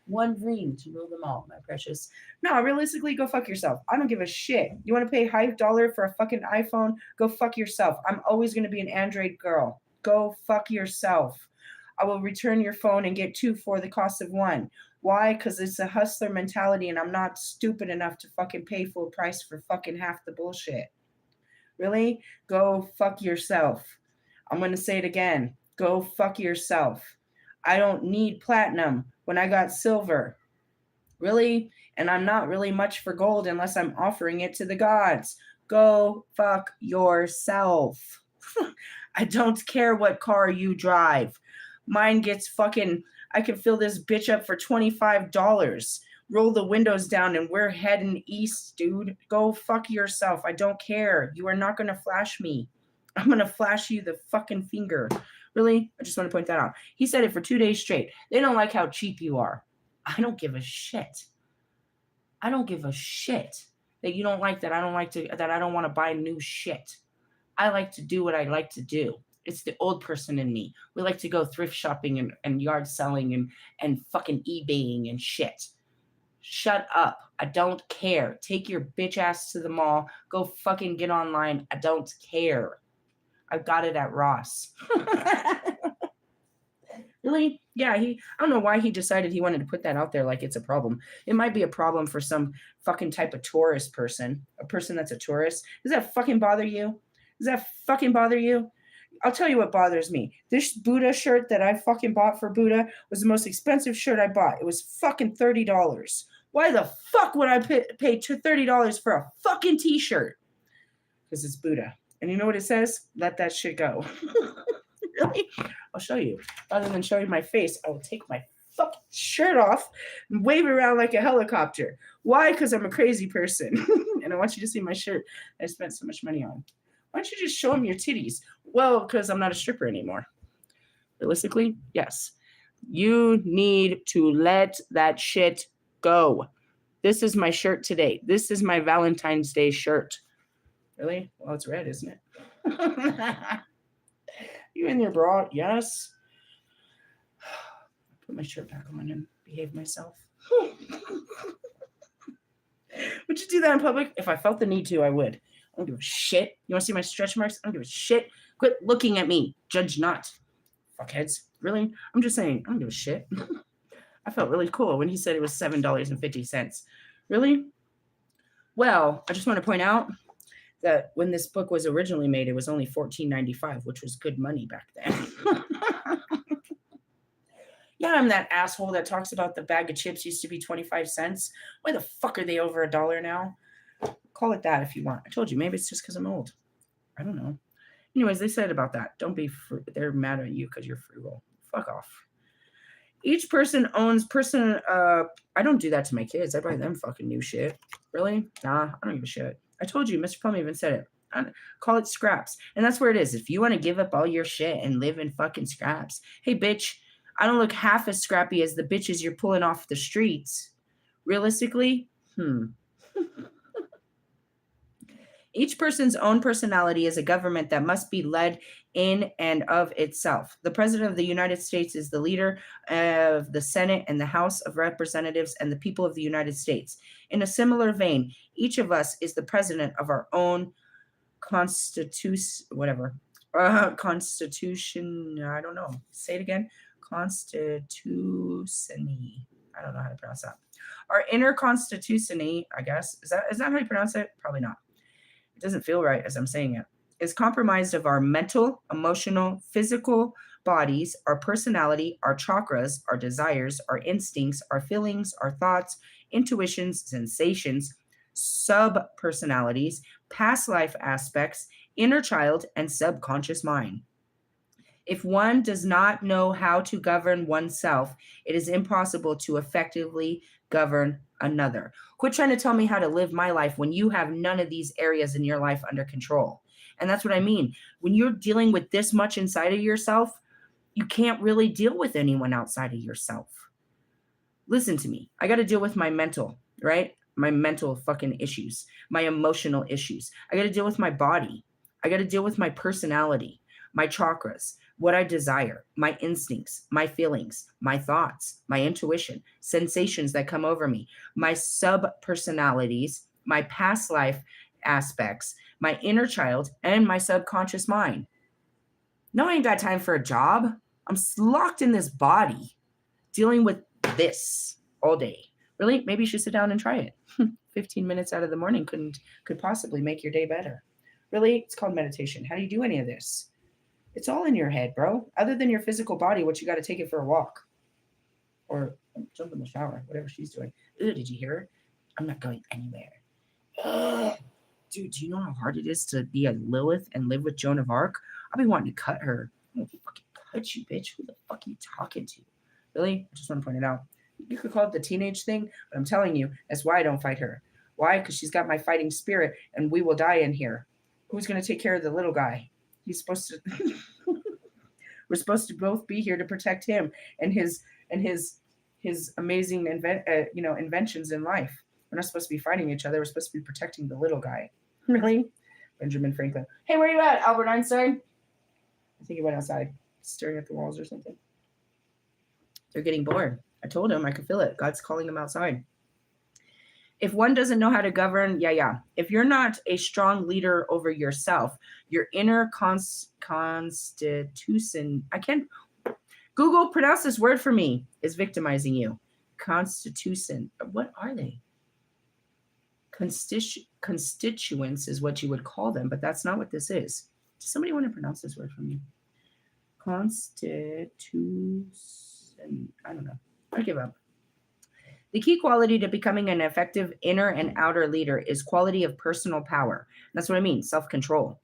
One dream to rule them all, my precious. No, realistically, go fuck yourself. I don't give a shit. You want to pay high dollar for a fucking iPhone? Go fuck yourself. I'm always going to be an Android girl. Go fuck yourself. I will return your phone and get 2 for the cost of 1. Why? Because it's a hustler mentality, and I'm not stupid enough to fucking pay full price for fucking half the bullshit. Really? Go fuck yourself. I'm going to say it again. Go fuck yourself. I don't need platinum when I got silver. Really? And I'm not really much for gold unless I'm offering it to the gods. Go fuck yourself. I don't care what car you drive. Mine gets fucking, I can fill this bitch up for $25. Roll the windows down and we're heading east, dude. Go fuck yourself. I don't care. You are not going to flash me. I'm going to flash you the fucking finger. Really? I just want to point that out. He said it for 2 days straight. They don't like how cheap you are. I don't give a shit. I don't give a shit that you don't like that. I don't want to buy new shit. I like to do what I like to do. It's the old person in me. We like to go thrift shopping and yard selling and fucking eBaying and shit. Shut up. I don't care. Take your bitch ass to the mall. Go fucking get online. I don't care. I've got it at Ross. Really? Yeah, I don't know why he decided he wanted to put that out there like it's a problem. It might be a problem for some fucking type of tourist person, a person that's a tourist. Does that fucking bother you? Does that fucking bother you? I'll tell you what bothers me. This Buddha shirt that I fucking bought for Buddha was the most expensive shirt I bought. It was fucking $30. Why the fuck would I pay $30 for a fucking t-shirt? Because it's Buddha. And you know what it says? Let that shit go. Really? I'll show you. Rather than showing my face, I will take my fucking shirt off and wave it around like a helicopter. Why? Because I'm a crazy person. And I want you to see my shirt I spent so much money on. Why don't you just show them your titties? Well, because I'm not a stripper anymore. Realistically, yes. You need to let that shit go. This is my shirt today. This is my Valentine's Day shirt. Really? Well, it's red, isn't it? You in your bra? Yes. Put my shirt back on and behave myself. Would you do that in public? If I felt the need to, I would. I don't give a shit. You want to see my stretch marks? I don't give a shit. Quit looking at me. Judge not. Fuckheads. Really? I'm just saying, I don't give a shit. I felt really cool when he said it was $7.50. Really? Well, I just want to point out that when this book was originally made, it was only $14.95, which was good money back then. Yeah, I'm that asshole that talks about the bag of chips used to be 25 cents. Why the fuck are they over $1 now? Call it that if you want. I told you, maybe it's just because I'm old. I don't know. Anyways, they said about that. Don't be they're mad at you because you're frugal. Fuck off. Each person owns I don't do that to my kids. I buy them fucking new shit. Really? Nah, I don't give a shit. I told you, Mr. Plum even said it. Call it scraps. And that's where it is. If you want to give up all your shit and live in fucking scraps, hey, bitch, I don't look half as scrappy as the bitches you're pulling off the streets. Realistically? Each person's own personality is a government that must be led in and of itself. The President of the United States is the leader of the Senate and the House of Representatives and the people of the United States. In a similar vein, each of us is the president of our own constitution, constitution, I don't know. Say it again. Constitutiony. I don't know how to pronounce that. Our inner constitutiony, I guess. Is that how you pronounce it? Probably not. It doesn't feel right as I'm saying it, is comprised of our mental, emotional, physical bodies, our personality, our chakras, our desires, our instincts, our feelings, our thoughts, intuitions, sensations, sub-personalities, past life aspects, inner child, and subconscious mind. If one does not know how to govern oneself, it is impossible to effectively govern another. Quit trying to tell me how to live my life when you have none of these areas in your life under control. And that's what I mean. When you're dealing with this much inside of yourself, you can't really deal with anyone outside of yourself. Listen to me. I got to deal with my mental, right? My mental fucking issues, my emotional issues. I got to deal with my body. I got to deal with my personality, my chakras, what I desire, my instincts, my feelings, my thoughts, my intuition, sensations that come over me, my sub-personalities, my past life aspects, my inner child, and my subconscious mind. No, I ain't got time for a job. I'm locked in this body, dealing with this all day. Really? Maybe you should sit down and try it. 15 minutes out of the morning could possibly make your day better. Really? It's called meditation. How do you do any of this? It's all in your head, bro. Other than your physical body, what you got to take it for a walk. Or jump in the shower, whatever she's doing. Ew, did you hear her? I'm not going anywhere. Ugh. Dude, do you know how hard it is to be a Lilith and live with Joan of Arc? I've been wanting to cut her. I'm gonna fucking cut you, bitch. Who the fuck are you talking to? Really? I just want to point it out. You could call it the teenage thing, but I'm telling you, that's why I don't fight her. Why? Because she's got my fighting spirit, and we will die in here. Who's going to take care of the little guy? He's supposed to. We're supposed to both be here to protect him and his amazing inventions in life. We're not supposed to be fighting each other. We're supposed to be protecting the little guy. Really? Benjamin Franklin. Hey, where you at, Albert Einstein? I think he went outside, staring at the walls or something. They're getting bored. I told him I could feel it. God's calling them outside. If one doesn't know how to govern, yeah. If you're not a strong leader over yourself, your inner constitution, I can't, Google, pronounce this word for me, is victimizing you. Constitution. What are they? Constituents is what you would call them, but that's not what this is. Does somebody want to pronounce this word for me? Constitution. I don't know. I give up. The key quality to becoming an effective inner and outer leader is quality of personal power. That's what I mean, self-control.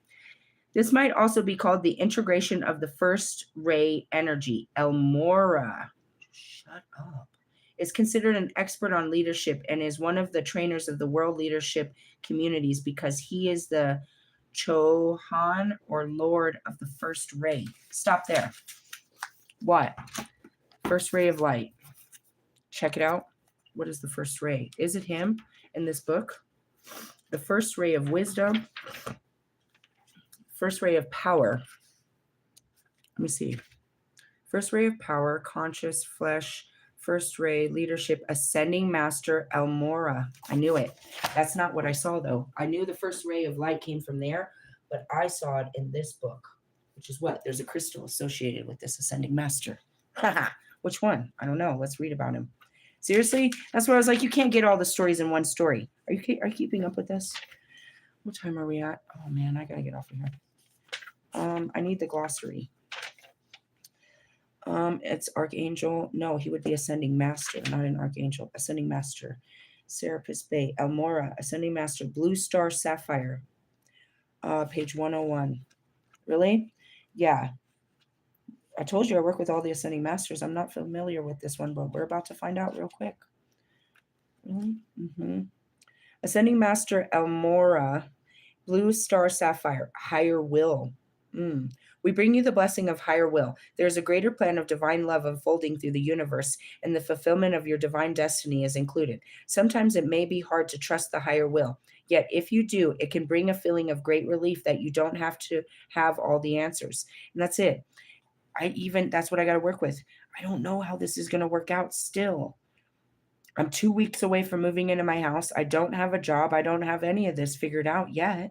This might also be called the integration of the first ray energy. Elmora, shut up, is considered an expert on leadership and is one of the trainers of the world leadership communities because he is the Chohan or Lord of the first ray. Stop there. What? First ray of light. Check it out. What is the first ray? Is it him in this book? The first ray of wisdom, first ray of power. Let me see. First ray of power, conscious, flesh, first ray, leadership, ascending master, Elmora. I knew it. That's not what I saw, though. I knew the first ray of light came from there, but I saw it in this book, which is what? There's a crystal associated with this ascending master. Which one? I don't know. Let's read about him. Seriously? That's where I was like, you can't get all the stories in one story. Are you keeping up with this? What time are we at? Oh, man, I got to get off of here. I need the glossary. It's Archangel. No, he would be Ascending Master, not an Archangel. Ascending Master. Serapis Bay. Elmora. Ascending Master. Blue Star Sapphire. Page 101. Really? Yeah. I told you I work with all the Ascending Masters. I'm not familiar with this one, but we're about to find out real quick. Ascending Master Elmora, Blue Star Sapphire, Higher Will. We bring you the blessing of higher will. There is a greater plan of divine love unfolding through the universe, and the fulfillment of your divine destiny is included. Sometimes it may be hard to trust the higher will. Yet if you do, it can bring a feeling of great relief that you don't have to have all the answers. And that's it. That's what I got to work with. I don't know how this is going to work out still. I'm 2 weeks away from moving into my house. I don't have a job. I don't have any of this figured out yet.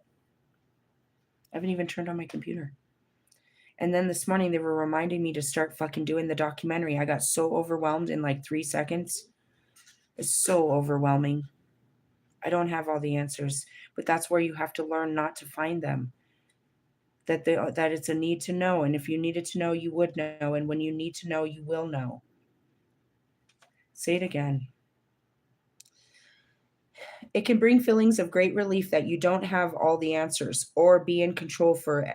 I haven't even turned on my computer. And then this morning they were reminding me to start fucking doing the documentary. I got so overwhelmed in like 3 seconds. It's so overwhelming. I don't have all the answers, but that's where you have to learn not to find them. That it's a need to know. And if you needed to know, you would know. And when you need to know, you will know. Say it again. It can bring feelings of great relief that you don't have all the answers or be in control for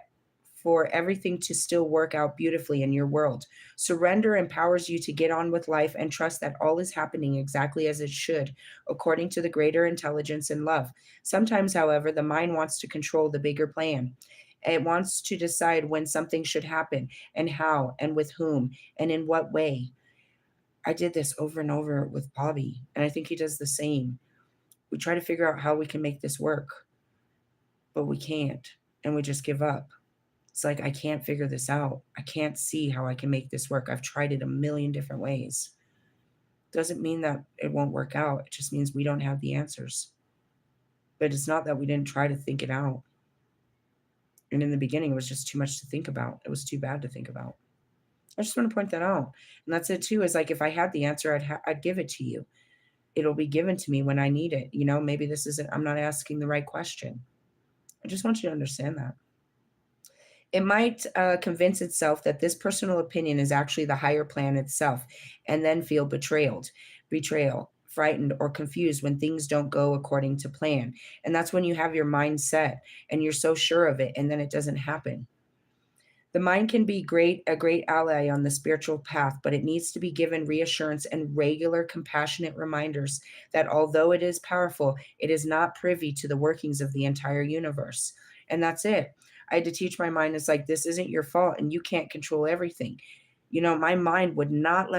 everything to still work out beautifully in your world. Surrender empowers you to get on with life and trust that all is happening exactly as it should, according to the greater intelligence and love. Sometimes, however, the mind wants to control the bigger plan. It wants to decide when something should happen and how and with whom and in what way. I did this over and over with Bobby, and I think he does the same. We try to figure out how we can make this work, but we can't, and we just give up. It's like, I can't figure this out. I can't see how I can make this work. I've tried it a million different ways. Doesn't mean that it won't work out. It just means we don't have the answers. But it's not that we didn't try to think it out. And in the beginning, it was just too much to think about. It was too bad to think about. I just want to point that out. And that's it too, is like, if I had the answer, I'd give it to you. It'll be given to me when I need it. Maybe I'm not asking the right question. I just want you to understand that. It might convince itself that this personal opinion is actually the higher plan itself, and then feel betrayal, frightened, or confused when things don't go according to plan. And that's when you have your mind set and you're so sure of it, and then it doesn't happen. The mind can be a great ally on the spiritual path, but it needs to be given reassurance and regular compassionate reminders that although it is powerful, it is not privy to the workings of the entire universe. And that's it. I had to teach my mind, it's like, this isn't your fault and you can't control everything. My mind would not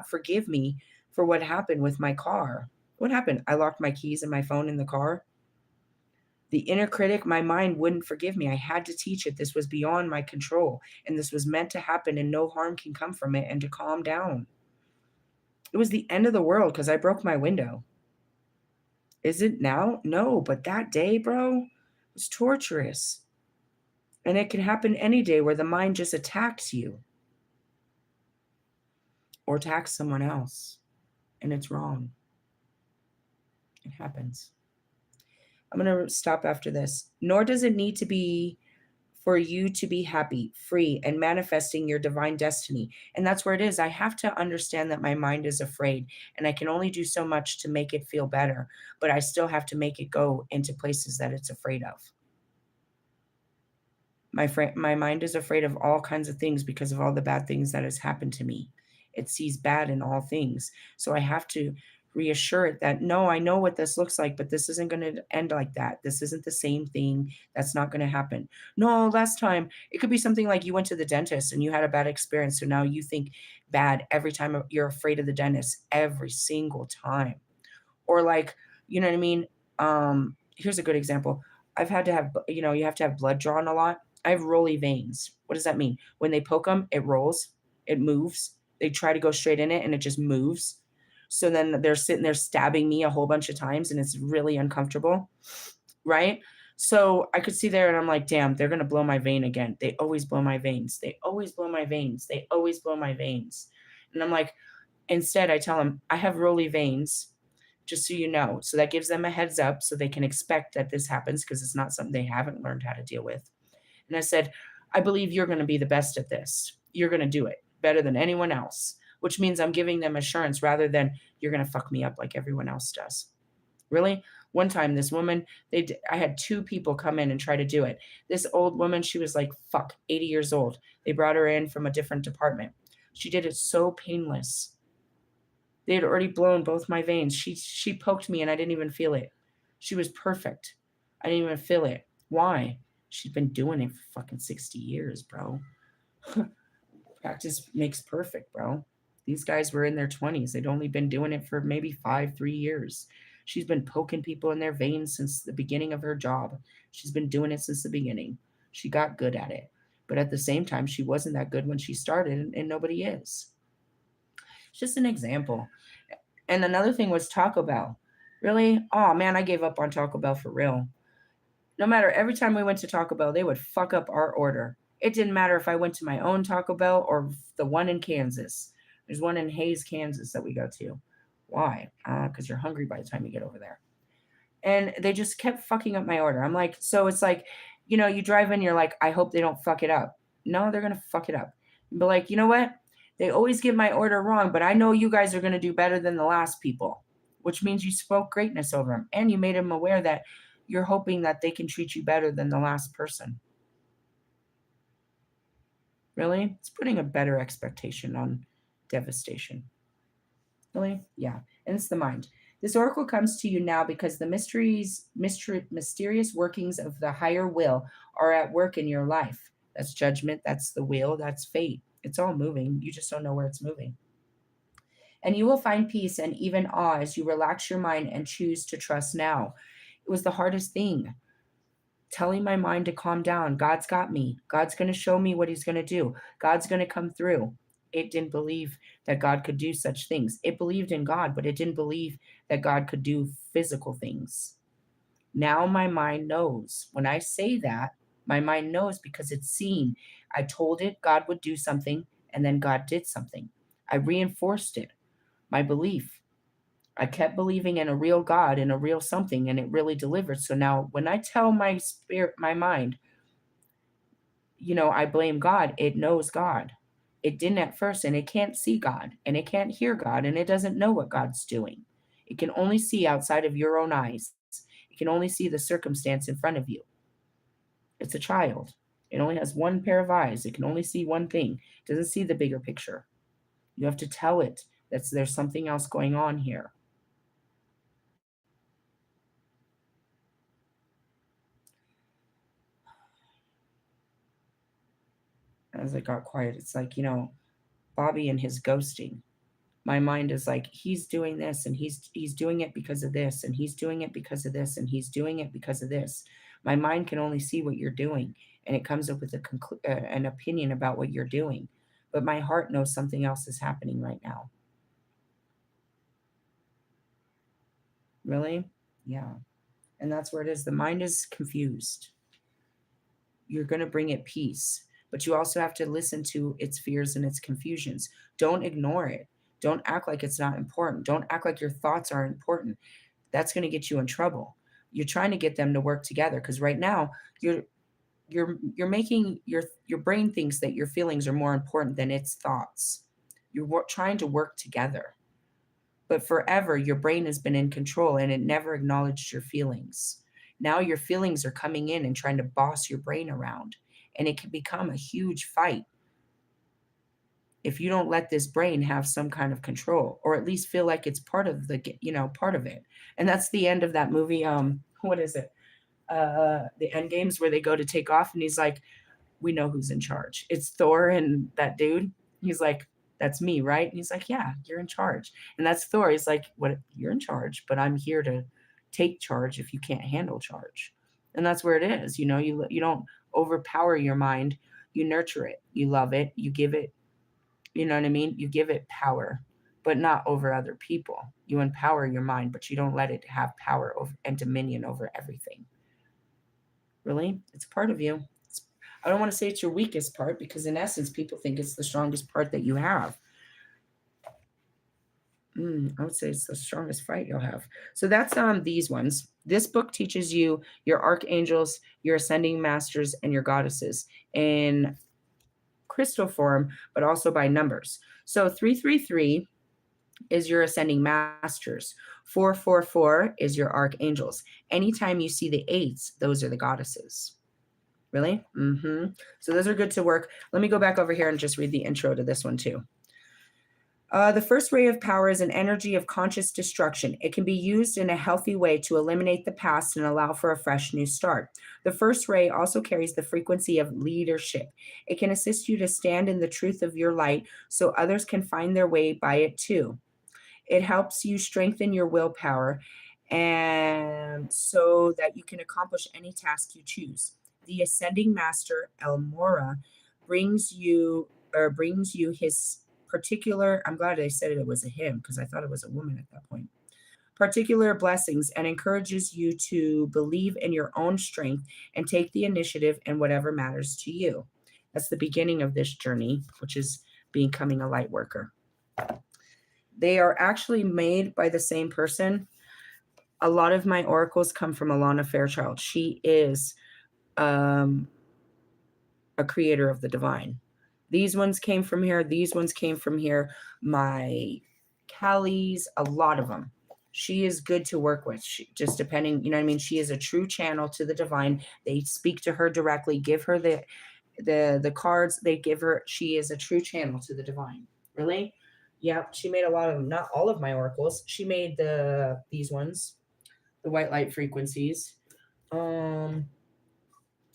forgive me for what happened with my car. What happened? I locked my keys and my phone in the car. The inner critic, my mind, wouldn't forgive me. I had to teach it. This was beyond my control, and this was meant to happen, and no harm can come from it, and to calm down. It was the end of the world because I broke my window. Is it now? No, but that day, bro, was torturous. And it can happen any day where the mind just attacks you or attacks someone else. And it's wrong. It happens. I'm going to stop after this. Nor does it need to be for you to be happy, free, and manifesting your divine destiny. And that's where it is. I have to understand that my mind is afraid, and I can only do so much to make it feel better, but I still have to make it go into places that it's afraid of. My mind is afraid of all kinds of things because of all the bad things that has happened to me. It sees bad in all things. So I have to reassure it that no, I know what this looks like, but this isn't going to end like that. This isn't the same thing. That's not going to happen. No, last time it could be something like you went to the dentist and you had a bad experience. So now you think bad every time you're afraid of the dentist every single time. Or like, you know what I mean? Here's a good example. I've had to have, you have to have blood drawn a lot. I have rolly veins. What does that mean? When they poke them, it rolls, it moves. They try to go straight in it and it just moves. So then they're sitting there stabbing me a whole bunch of times and it's really uncomfortable. Right. So I could see there and I'm like, damn, they're going to blow my vein again. They always blow my veins. They always blow my veins. They always blow my veins. And I'm like, instead, I tell them, I have rolly veins, just so you know. So that gives them a heads up so they can expect that this happens because it's not something they haven't learned how to deal with. And I said, I believe you're going to be the best at this. You're going to do it better than anyone else, which means I'm giving them assurance rather than you're going to fuck me up like everyone else does. Really? One time, this woman, I had two people come in and try to do it. This old woman, she was like, 80 years old. They brought her in from a different department. She did it so painless. They had already blown both my veins. She poked me and I didn't even feel it. She was perfect. I didn't even feel it. Why? She's been doing it for fucking 60 years, bro. Practice makes perfect, bro. These guys were in their 20s. They'd only been doing it for maybe 3 years. She's been poking people in their veins since the beginning of her job. She's been doing it since the beginning. She got good at it. But at the same time, she wasn't that good when she started, and nobody is. It's just an example. And another thing was Taco Bell. Really? Oh man, I gave up on Taco Bell for real. No matter, every time we went to Taco Bell, they would fuck up our order. It didn't matter if I went to my own Taco Bell or the one in Kansas. There's one in Hayes, Kansas that we go to. Why? Because you're hungry by the time you get over there. And they just kept fucking up my order. I'm like, so it's like, you drive in, you're like, I hope they don't fuck it up. No, they're going to fuck it up. But like, you know what? They always get my order wrong, but I know you guys are going to do better than the last people, which means you spoke greatness over them and you made them aware that you're hoping that they can treat you better than the last person. Really? It's putting a better expectation on devastation. Really? Yeah. And it's the mind. This oracle comes to you now because the mysterious workings of the higher will are at work in your life. That's judgment, that's the will, that's fate. It's all moving. You just don't know where it's moving. And you will find peace and even awe as you relax your mind and choose to trust now. It was the hardest thing. Telling my mind to calm down. God's got me. God's going to show me what he's going to do. God's going to come through. It didn't believe that God could do such things. It believed in God, but it didn't believe that God could do physical things. Now my mind knows. When I say that, my mind knows because it's seen. I told it God would do something, and then God did something. I reinforced it, my belief. I kept believing in a real God and a real something, and it really delivered. So now when I tell my spirit, my mind, I blame God, it knows God. It didn't at first, and it can't see God, and it can't hear God, and it doesn't know what God's doing. It can only see outside of your own eyes. It can only see the circumstance in front of you. It's a child. It only has one pair of eyes. It can only see one thing. It doesn't see the bigger picture. You have to tell it that there's something else going on here. As it got quiet, it's like, Bobby and his ghosting. My mind is like, he's doing this and he's doing it because of this and he's doing it because of this and he's doing it because of this. My mind can only see what you're doing and it comes up with an opinion about what you're doing. But my heart knows something else is happening right now. Really? Yeah. And that's where it is. The mind is confused. You're going to bring it peace, but you also have to listen to its fears and its confusions. Don't ignore it. Don't act like it's not important. Don't act like your thoughts are important. That's going to get you in trouble. You're trying to get them to work together because right now you're making your brain thinks that your feelings are more important than its thoughts. You're trying to work together. But forever, your brain has been in control and it never acknowledged your feelings. Now your feelings are coming in and trying to boss your brain around. And it can become a huge fight if you don't let this brain have some kind of control, or at least feel like it's part of part of it. And that's the end of that movie. What is it? The end games where they go to take off and he's like, we know who's in charge. It's Thor and that dude. He's like, that's me, right? And he's like, yeah, you're in charge. And that's Thor. He's like, what? You're in charge, but I'm here to take charge if you can't handle charge. And that's where it is. You don't overpower your mind. You nurture it. You love it. You give it. You know what I mean? You give it power, but not over other people. You empower your mind, but you don't let it have power over and dominion over everything. Really, it's part of you. I don't want to say it's your weakest part because, in essence, people think it's the strongest part that you have. I would say it's the strongest fight you'll have. So that's these ones. This book teaches you your archangels, your ascending masters, and your goddesses in crystal form, but also by numbers. So 333 is your ascending masters. 444 is your archangels. Anytime you see the eights, those are the goddesses. Really? So those are good to work. Let me go back over here and just read the intro to this one too. The first ray of power is an energy of conscious destruction. It can be used in a healthy way to eliminate the past and allow for a fresh new start. The first ray also carries the frequency of leadership. It can assist you to stand in the truth of your light so others can find their way by it too. It helps you strengthen your willpower and so that you can accomplish any task you choose. The ascending master Elmora brings you his particular, I'm glad I said it was a him because I thought it was a woman at that point. Particular blessings and encourages you to believe in your own strength and take the initiative in whatever matters to you. That's the beginning of this journey, which is becoming a light worker. They are actually made by the same person. A lot of my oracles come from Alana Fairchild. She is a creator of the divine. These ones came from here. These ones came from here. My Callie's, a lot of them. She is good to work with. She, just depending, you know what I mean? She is a true channel to the divine. They speak to her directly, give her the cards they give her. She is a true channel to the divine. Really? Yep. She made a lot of them. Not all of my oracles. She made these ones, the white light frequencies. She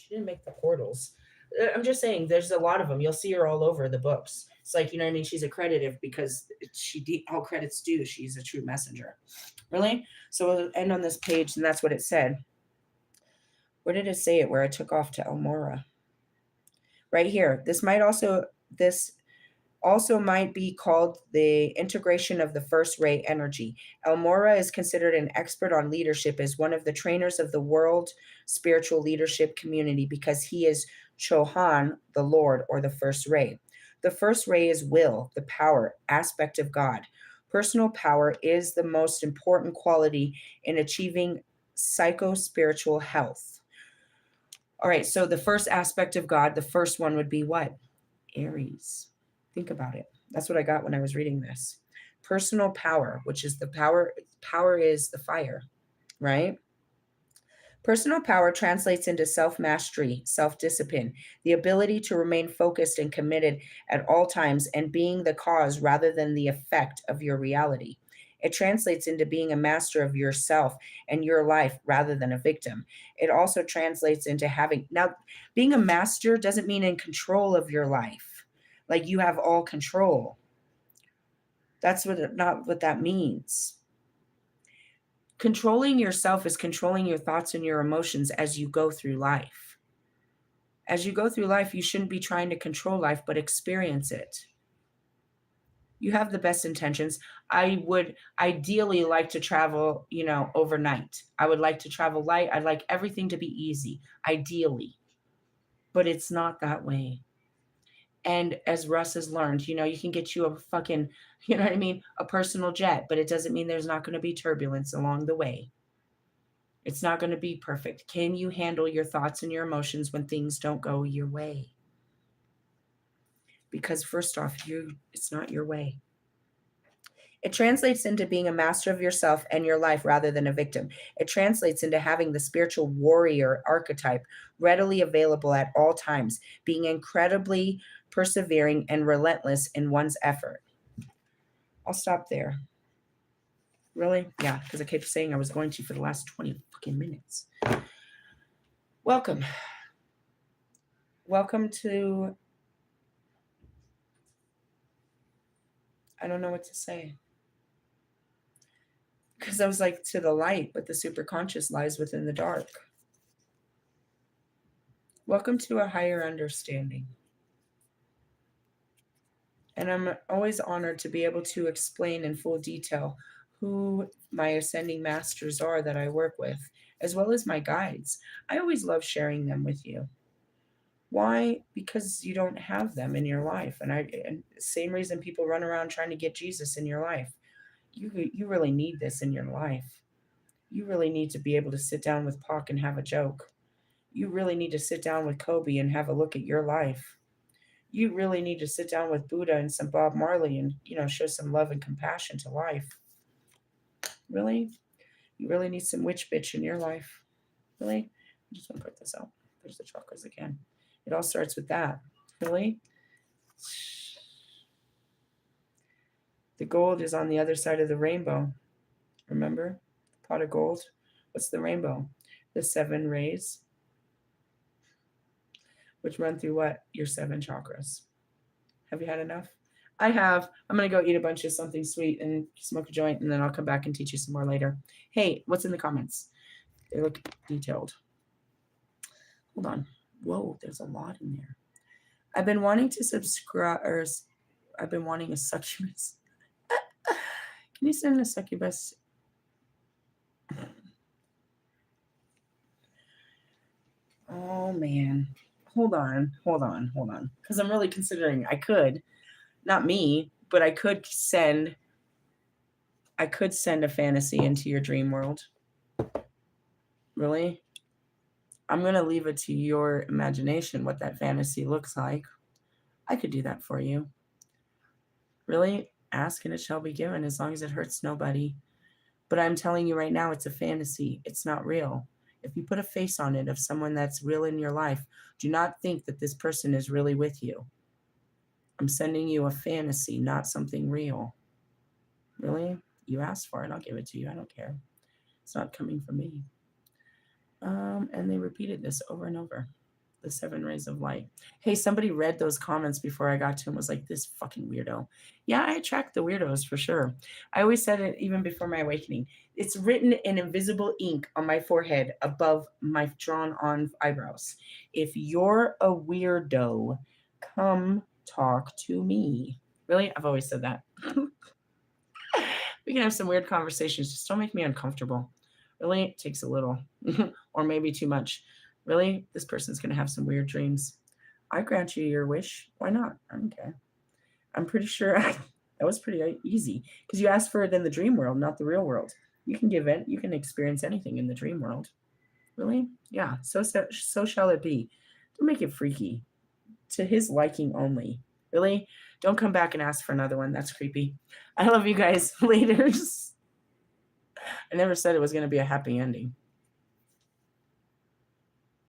didn't make the portals. I'm just saying, there's a lot of them. You'll see her all over the books. It's like, you know what I mean? She's accredited because all credits due. She's a true messenger. Really? So we'll end on this page, and that's what it said. Where did it say it? Where I took off to Elmora. Right here. This also might be called the integration of the first ray energy. Elmora is considered an expert on leadership as one of the trainers of the world spiritual leadership community because he is Chohan, the Lord, or the first ray. The first ray is will, the power aspect of God. Personal power is the most important quality in achieving psycho-spiritual health. All right, so the first aspect of God, the first one would be what? Aries. Think about it. That's what I got when I was reading this. Personal power, which is the power is the fire, right? Personal power translates into self-mastery, self-discipline, the ability to remain focused and committed at all times and being the cause rather than the effect of your reality. It translates into being a master of yourself and your life rather than a victim. It also translates into now, being a master doesn't mean in control of your life. Like you have all control. That's not what that means. Controlling yourself is controlling your thoughts and your emotions as you go through life. As you go through life, you shouldn't be trying to control life, but experience it. You have the best intentions. I would ideally like to travel, overnight. I would like to travel light. I'd like everything to be easy, ideally. But it's not that way. And as Russ has learned, you can get you a fucking, you know what I mean, a personal jet, but it doesn't mean there's not going to be turbulence along the way. It's not going to be perfect. Can you handle your thoughts and your emotions when things don't go your way? Because first off, it's not your way. It translates into being a master of yourself and your life rather than a victim. It translates into having the spiritual warrior archetype readily available at all times, being incredibly persevering and relentless in one's effort. I'll stop there. Really? Yeah, because I kept saying I was going to for the last 20 fucking minutes. Welcome. Welcome to... I don't know what to say. Because I was like, to the light, but the superconscious lies within the dark. Welcome to a higher understanding. And I'm always honored to be able to explain in full detail who my ascending masters are that I work with, as well as my guides. I always love sharing them with you. Why? Because you don't have them in your life. And same reason people run around trying to get Jesus in your life. You really need this in your life. You really need to be able to sit down with Pac and have a joke. You really need to sit down with Kobe and have a look at your life. You really need to sit down with Buddha and some Bob Marley and, show some love and compassion to life. Really? You really need some witch bitch in your life. Really? I just want to put this out. There's the chakras again. It all starts with that. Really? The gold is on the other side of the rainbow. Remember? The pot of gold. What's the rainbow? The 7 rays, which run through what? Your 7 chakras. Have you had enough? I have. I'm going to go eat a bunch of something sweet and smoke a joint, and then I'll come back and teach you some more later. Hey, what's in the comments? They look detailed. Hold on. Whoa, there's a lot in there. I've been wanting to subscribe, or I've been wanting a succubus. Can you send a succubus? Oh, man. Hold on. Because I'm really considering I could, not me, but I could send a fantasy into your dream world. Really? I'm going to leave it to your imagination what that fantasy looks like. I could do that for you. Really? Ask and it shall be given, as long as it hurts nobody. But I'm telling you right now, it's a fantasy. It's not real. If you put a face on it of someone that's real in your life, do not think that this person is really with you. I'm sending you a fantasy, not something real. Really? You asked for it. I'll give it to you. I don't care. It's not coming from me. And they repeated this over and over. The 7 rays of light. Hey, somebody read those comments before I got to them, was like, this fucking weirdo. Yeah, I attract the weirdos for sure. I always said it even before my awakening. It's written in invisible ink on my forehead above my drawn on eyebrows. If you're a weirdo, come talk to me. Really? I've always said that. We can have some weird conversations. Just don't make me uncomfortable. Really? It takes a little or maybe too much. Really? This person's going to have some weird dreams. I grant you your wish. Why not? I don't care. I'm pretty sure that was pretty easy because you asked for it in the dream world, not the real world. You can give it. You can experience anything in the dream world. Really? Yeah. So shall it be. Don't make it freaky. To his liking only. Really? Don't come back and ask for another one. That's creepy. I love you guys. Laters. I never said it was going to be a happy ending.